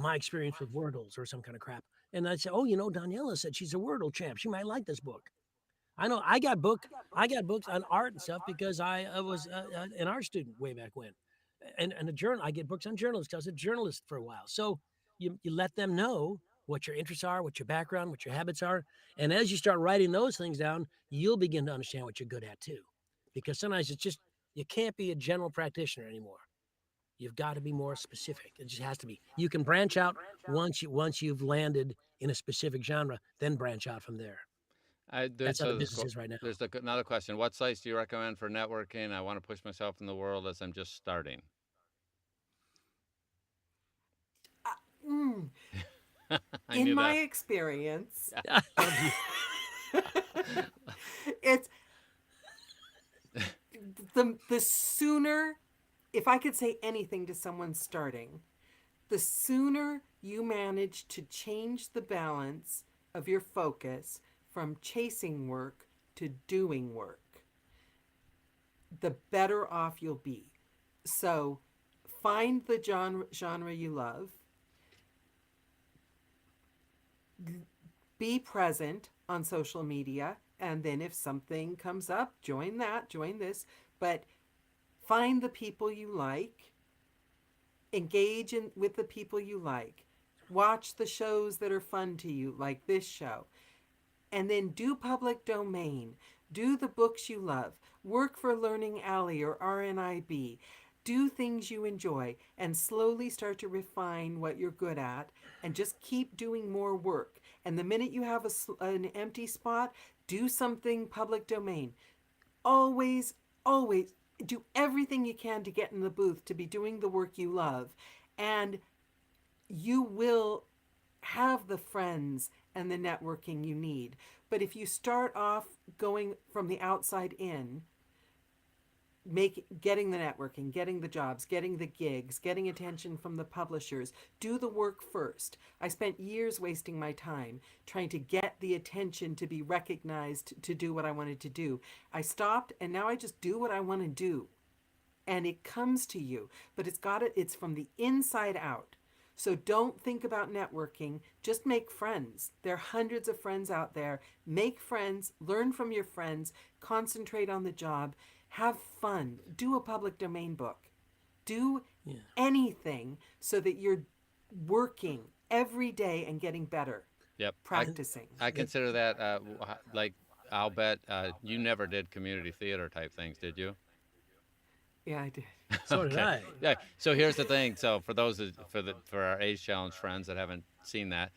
my experience with Wordles or some kind of crap. And I'd say, oh, Daniela said she's a Wordle champ. She might like this book. I know I got books on art and stuff because I was an art student way back when, and a journal. I get books on journalism because I was a journalist for a while. So you let them know what your interests are, what your background, what your habits are, and as you start writing those things down, you'll begin to understand what you're good at too. Because sometimes it's just, you can't be a general practitioner anymore. You've got to be more specific. It just has to be. You can branch out once you've landed in a specific genre, then branch out from there. That's how the business is right now. There's another question. What sites do you recommend for networking? I want to push myself in the world as I'm just starting. In my experience, I love you. it's the sooner, if I could say anything to someone starting, the sooner you manage to change the balance of your focus from chasing work to doing work, the better off you'll be. So find the genre you love, be present on social media, and then if something comes up, join this, but find the people you like, engage with the people you like, watch the shows that are fun to you, like this show, and then do public domain, do the books you love, work for Learning Alley or RNIB, do things you enjoy, and slowly start to refine what you're good at, and just keep doing more work. And the minute you have an empty spot, do something public domain. Always do everything you can to get in the booth, to be doing the work you love, and you will have the friends and the networking you need. But if you start off going from the outside in, getting the networking, getting the jobs, getting the gigs, getting attention from the publishers. Do the work first. I spent years wasting my time trying to get the attention to be recognized to do what I wanted to do. I stopped and now I just do what I want to do. And it comes to you, but it's from the inside out. So don't think about networking, just make friends. There are hundreds of friends out there. Make friends, learn from your friends, concentrate on the job, have fun, do a public domain book. Do anything so that you're working every day and getting better, Yep. practicing. I consider that like, I'll bet you never did community theater type things, did you? Yeah, I did. So did I. Yeah. So here's the thing. So for those for our age challenge friends that haven't seen that,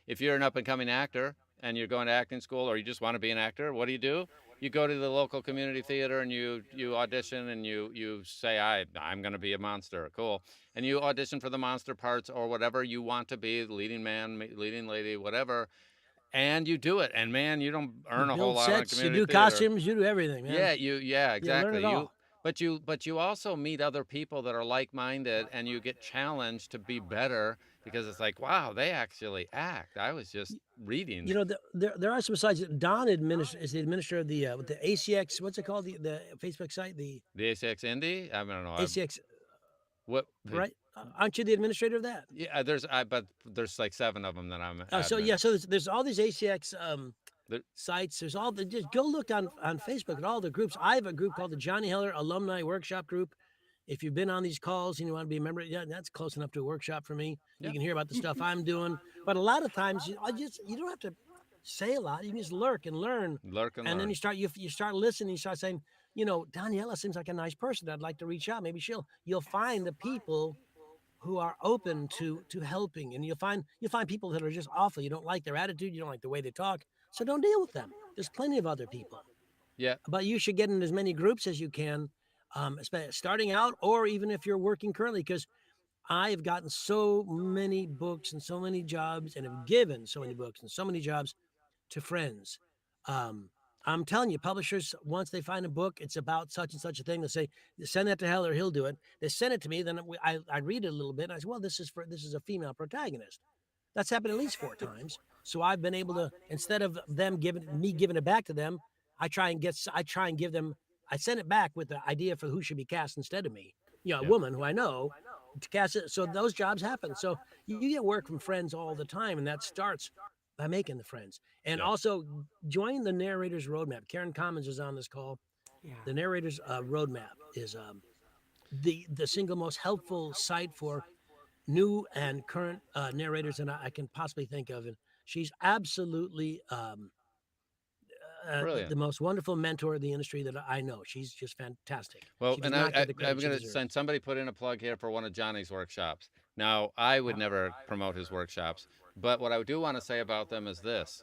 if you're an up and coming actor and you're going to acting school or you just want to be an actor, what do? You go to the local community theater and you audition and you say I'm going to be a monster. Cool. And you audition for the monster parts or whatever you want to be, leading man, leading lady, whatever. And you do it. And man, you don't earn You a whole build lot on sets, you community do theater. costumes, you do everything, man. Yeah, You exactly. learn it all. But you also meet other people that are like-minded and you get challenged to be better because it's like, wow, they actually act. I was just reading. You know, there are some sites. Don is the administrator of the with the ACX. What's it called? The Facebook site, the The ACX Indie? I don't know. ACX, What? right? Aren't you the administrator of that? Yeah, but there's like 7 of them that I'm So admin. yeah, so there's all these ACX There- sites. There's all the just go look on Facebook at all the groups. I have a group called the Johnny Heller Alumni Workshop Group. If you've been on these calls and you want to be a member, yeah, that's close enough to a workshop for me. Yeah. You can hear about the stuff I'm doing. But a lot of times, you don't have to say a lot. You can just lurk and learn. Lurk and And then learn. you start listening. You start saying, Daniela seems like a nice person. I'd like to reach out. Maybe you'll find the people who are open to helping, and you'll find people that are just awful. You don't like their attitude. You don't like the way they talk. So don't deal with them. There's plenty of other people. Yeah. But you should get in as many groups as you can, starting out, or even if you're working currently, because I've gotten so many books and so many jobs and have given so many books and so many jobs to friends. I'm telling you, publishers, once they find a book, it's about such and such a thing, they say, send that to Heller, he'll do it. They send it to me, then I read it a little bit, and I say, well, this is a female protagonist. That's happened at least 4 times. So I've been able to, instead of me giving it back to them, I send it back with the idea for who should be cast instead of me. A woman who I know to cast it. So those jobs happen. So you get work from friends all the time, and that starts by making the friends. And also join the Narrators Roadmap. Karen Commons is on this call. Yeah. The Narrators Roadmap is the single most helpful site for new and current narrators that I can possibly think of. And she's absolutely Brilliant. the most wonderful mentor of the industry that I know. She's just fantastic. Well, She does and not get the I'm credit she going to deserves. send somebody put in a plug here for one of Johnny's workshops. Now, I would never promote his workshops, but what I do want to say about them is this.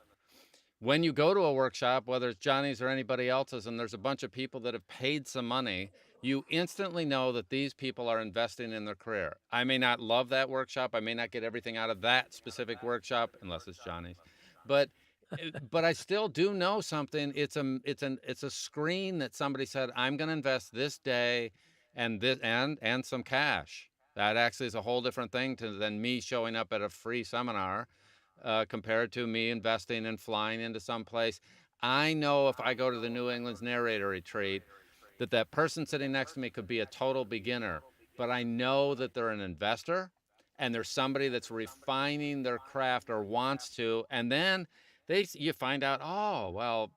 When you go to a workshop, whether it's Johnny's or anybody else's, and there's a bunch of people that have paid some money, you instantly know that these people are investing in their career. I may not love that workshop. I may not get everything out of that specific workshop, unless it's Johnny's. But I still do know something. It's a screen that somebody said, I'm going to invest this day and this and some cash. That actually is a whole different thing than me showing up at a free seminar compared to me investing and flying into some place. I know if I go to the New England's Narrator Retreat, that person sitting next to me could be a total beginner, but I know that they're an investor and there's somebody that's refining their craft or wants to, and then you find out, oh, well,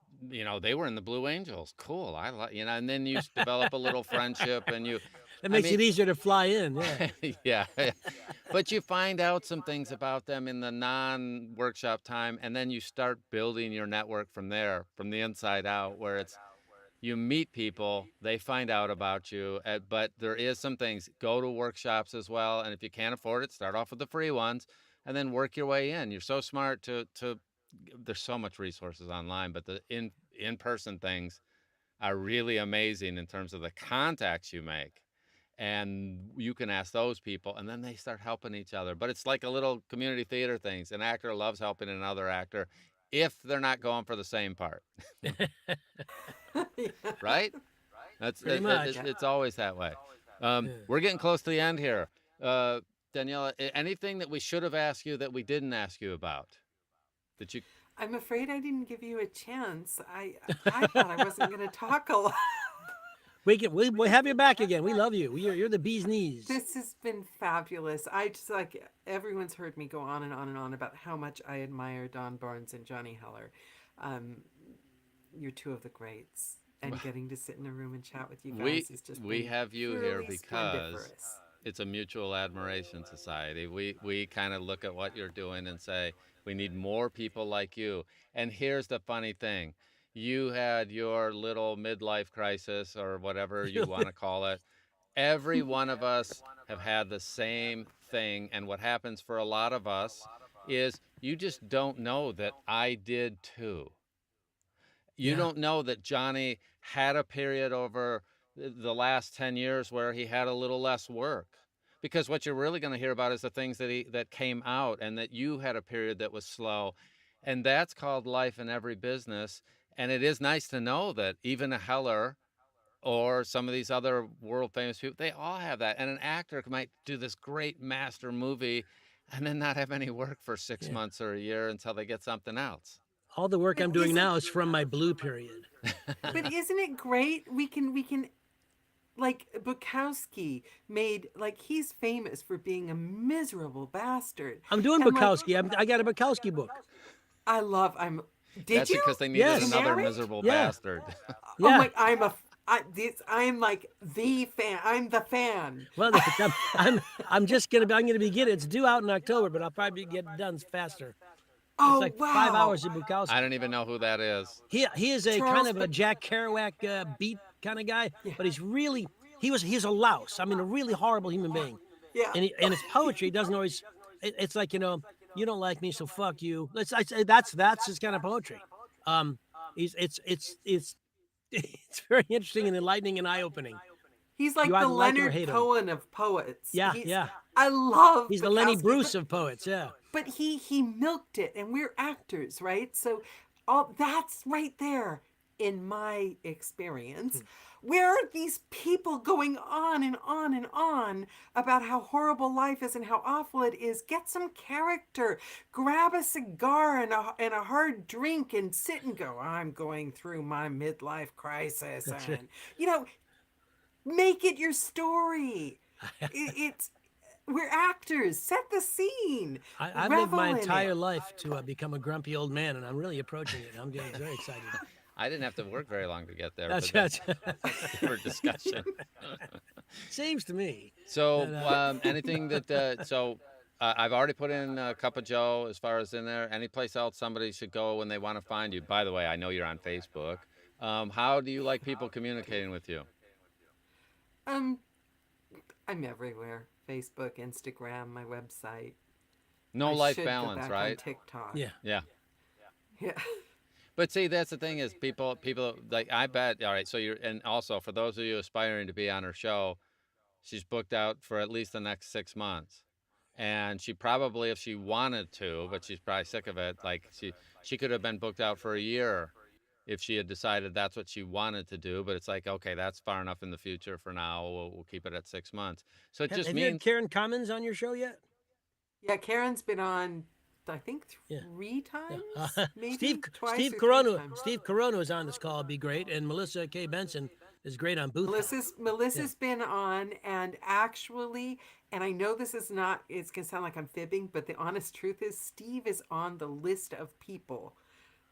they were in the Blue Angels. Cool. I like, and then you develop a little friendship and It makes it easier to fly in. Yeah. yeah. But you find out some things about them in the non-workshop time, and then you start building your network from there, from the inside out, where it's, you meet people, they find out about you, but there is some things. Go to workshops as well, and if you can't afford it, start off with the free ones, and then work your way in. You're so smart to there's so much resources online, but the in-person things are really amazing in terms of the contacts you make. And you can ask those people, and then they start helping each other. But it's like a little community theater things. An actor loves helping another actor if they're not going for the same part. Yeah. Right? That's Pretty much. it's always that way. Yeah. We're getting close to the end here. Daniela, anything that we should have asked you that we didn't ask you about? That you I'm afraid I didn't give you a chance. I thought I wasn't going to talk a lot. We have you back again. We love you. You're the bee's knees. This has been fabulous. I just like everyone's heard me go on and on and on about how much I admire Don Baarns and Johnny Heller. You're two of the greats, and getting to sit in a room and chat with you guys is just we have you here purely because splendiferous. it's a mutual admiration society. We kind of look at what you're doing and say we need more people like you. And here's the funny thing. You had your little midlife crisis or whatever you want to call it. Every one of us have had the same thing. And what happens for a lot of us is you just don't know that I did too. You don't know that Johnny had a period over the last 10 years where he had a little less work. Because what you're really going to hear about is the things that came out, and that you had a period that was slow. And that's called life in every business. And it is nice to know that even a Heller or some of these other world famous people, they all have that. And an actor might do this great master movie and then not have any work for 6 months or a year until they get something else. All the work I'm doing now is from my blue period. But isn't it great? We can like Bukowski made, like, he's famous for being a miserable bastard. I'm doing And, Bukowski. I got a Bukowski book. Did That's you? because they needed Yes. another Married? miserable Yeah. bastard. Oh my! I'm like the fan. I'm the fan. Well, I'm gonna begin it. It's due out in October, but I'll probably get it done faster. Oh It's like wow! 5 hours of Bukowski. I don't even know who that is. He is a Charles kind of a Buk- Jack Kerouac beat kind of guy, but he's a louse. I mean, a really horrible human being. Yeah. And his poetry doesn't always. It's like, you don't like me, so fuck you. That's his kind of poetry. It's very interesting and enlightening and eye opening. He's like You the either like him or Leonard hate him. Cohen of poets. Yeah, He's- yeah. I love. He's the Lenny Bukowski, Bruce but- of poets. Yeah. But he milked it, and we're actors, right? So all that's right there in my experience. Where are these people going on and on and on about how horrible life is and how awful it is? Get some character. Grab a cigar and a hard drink and sit and go, I'm going through my midlife crisis. And, make it your story. It's we're actors. Set the scene. I've lived my Revel in entire it. life to become a grumpy old man, and I'm really approaching it. I'm getting very excited. I didn't have to work very long to get there. That's but right. for discussion. Seems to me. So anything that I've already put in a Cup of Joe as far as in there. Any place else somebody should go when they want to find you? By the way, I know you're on Facebook. How do you like people communicating with you? I'm everywhere. Facebook, Instagram, my website. No I life should go balance, back on right? TikTok. Yeah. Yeah. Yeah. But see, that's the thing is people like, I bet. All right. So and also for those of you aspiring to be on her show, she's booked out for at least the next 6 months. And she probably, if she wanted to, but she's probably sick of it, like she could have been booked out for a year if she had decided that's what she wanted to do. But it's like, okay, that's far enough in the future for now. We'll keep it at 6 months. So it just Have you had means Karen Commons on your show yet? Yeah, Karen's been on, I think, Yeah. 3 times, maybe Steve twice Steve or 3 Corona times. Steve Corona is on this call. Be great, and Melissa K Benson is great on Booth. Melissa's been on, and actually, and I know this is not, it's gonna sound like I'm fibbing, but the honest truth is Steve is on the list of people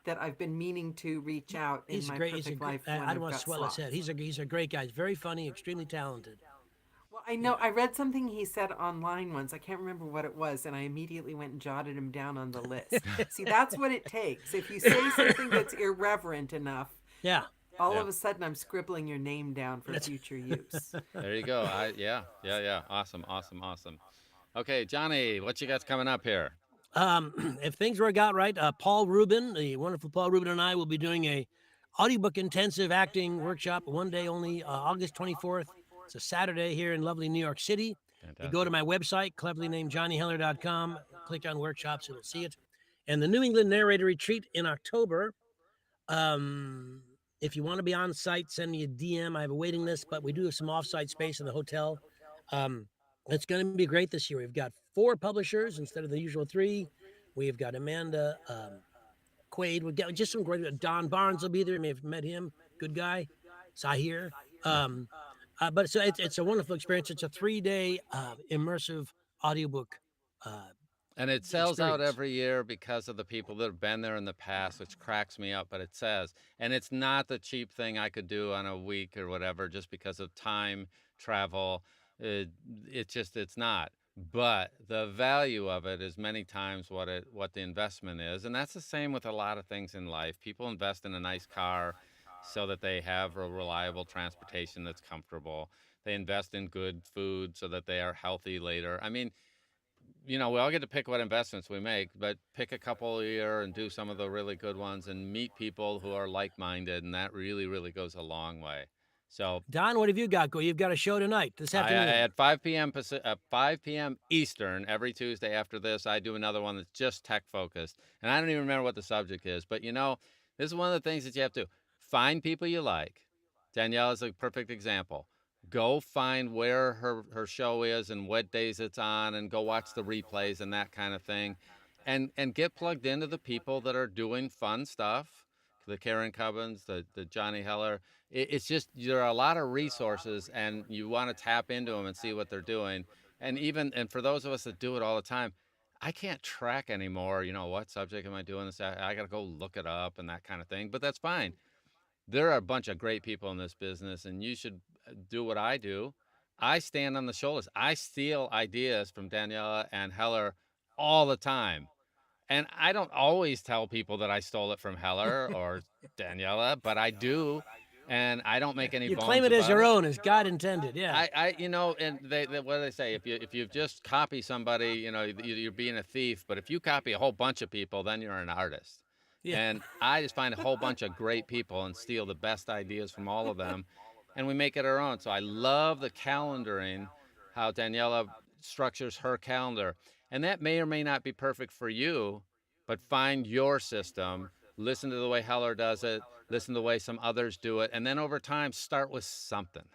that I've been meaning to reach out in He's my great. perfect life. I when don't I've want to got swell his slots. head. He's a great guy. He's very funny, extremely talented. Well, I know I read something he said online once. I can't remember what it was, and I immediately went and jotted him down on the list. See, that's what it takes. If you say something that's irreverent enough, Yeah. all of a sudden I'm scribbling your name down for future use. there you go. Yeah. Awesome. Okay, Johnny, what you got coming up here? If things work out right, Paul Rubin, the wonderful Paul Rubin, and I will be doing a audiobook intensive acting workshop, one day only, August 24th. It's a Saturday here in lovely New York City. You go to my website, cleverly named johnnyheller.com, click on workshops, it'll see it. And the New England Narrator Retreat in October. If you want to be on site, send me a DM. I have a waiting list, but we do have some off-site space in the hotel. It's going to be great this year. We've got 4 publishers instead of the usual 3. We've got Amanda Quaid. We've got just some great. Don Baarns will be there. You may have met him. Good guy. Sahir. But so it's a wonderful experience. It's a 3-day immersive audiobook And it sells out experience. every year because of the people that have been there in the past, which cracks me up, but it says. And it's not the cheap thing I could do on a week or whatever just because of time, travel. It's not. But the value of it is many times what the investment is. And that's the same with a lot of things in life. People invest in a nice car so that they have a reliable transportation that's comfortable. They invest in good food so that they are healthy later. I mean, we all get to pick what investments we make, but pick a couple a year and do some of the really good ones and meet people who are like-minded, and that really, really goes a long way. So Don, what have you got? You've got a show tonight, this afternoon. at 5 p.m. 5 p.m. Eastern every Tuesday after this, I do another one that's just tech focused, and I don't even remember what the subject is. But this is one of the things that you have to find people you like. Danielle is a perfect example. Go find where her show is and what days it's on, and go watch the replays and that kind of thing, and get plugged into the people that are doing fun stuff. The Karen Cubbins, the Johnny Heller. It's just there are a lot of resources, and you want to tap into them and see what they're doing. And for those of us that do it all the time, I can't track anymore. What subject am I doing this? I got to go look it up and that kind of thing. But that's fine. There are a bunch of great people in this business, and you should do what I do. I stand on the shoulders. I steal ideas from Daniela and Heller all the time. And I don't always tell people that I stole it from Heller or Daniela, but I do. And I don't make any You claim bones it as about your it. own, as God intended. Yeah. And what do they say? If you just copy somebody, you're being a thief. But if you copy a whole bunch of people, then you're an artist. Yeah. And I just find a whole bunch of great people and steal the best ideas from all of them, and we make it our own. So I love the calendaring, how Daniela structures her calendar, and that may or may not be perfect for you, but find your system. Listen to the way Heller does it. Listen to the way some others do it, and then over time, start with something.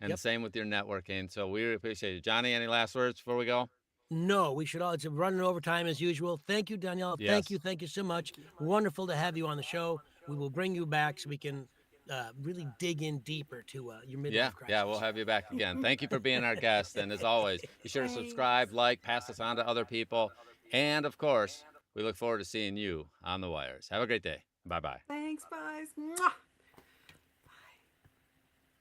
And Yep. same with your networking. So we really appreciate it. Johnny, any last words before we go? No, we should all. It's running overtime as usual. Thank you, Danielle. Yes. Thank you so much. Wonderful to have you on the show. We will bring you back so we can really dig in deeper to your midlife crisis. Yeah, we'll have you back again. Thank you for being our guest. And as always, be sure to subscribe, like, pass this on to other people. And of course, we look forward to seeing you on the wires. Have a great day. Bye bye. Thanks, guys. Mwah.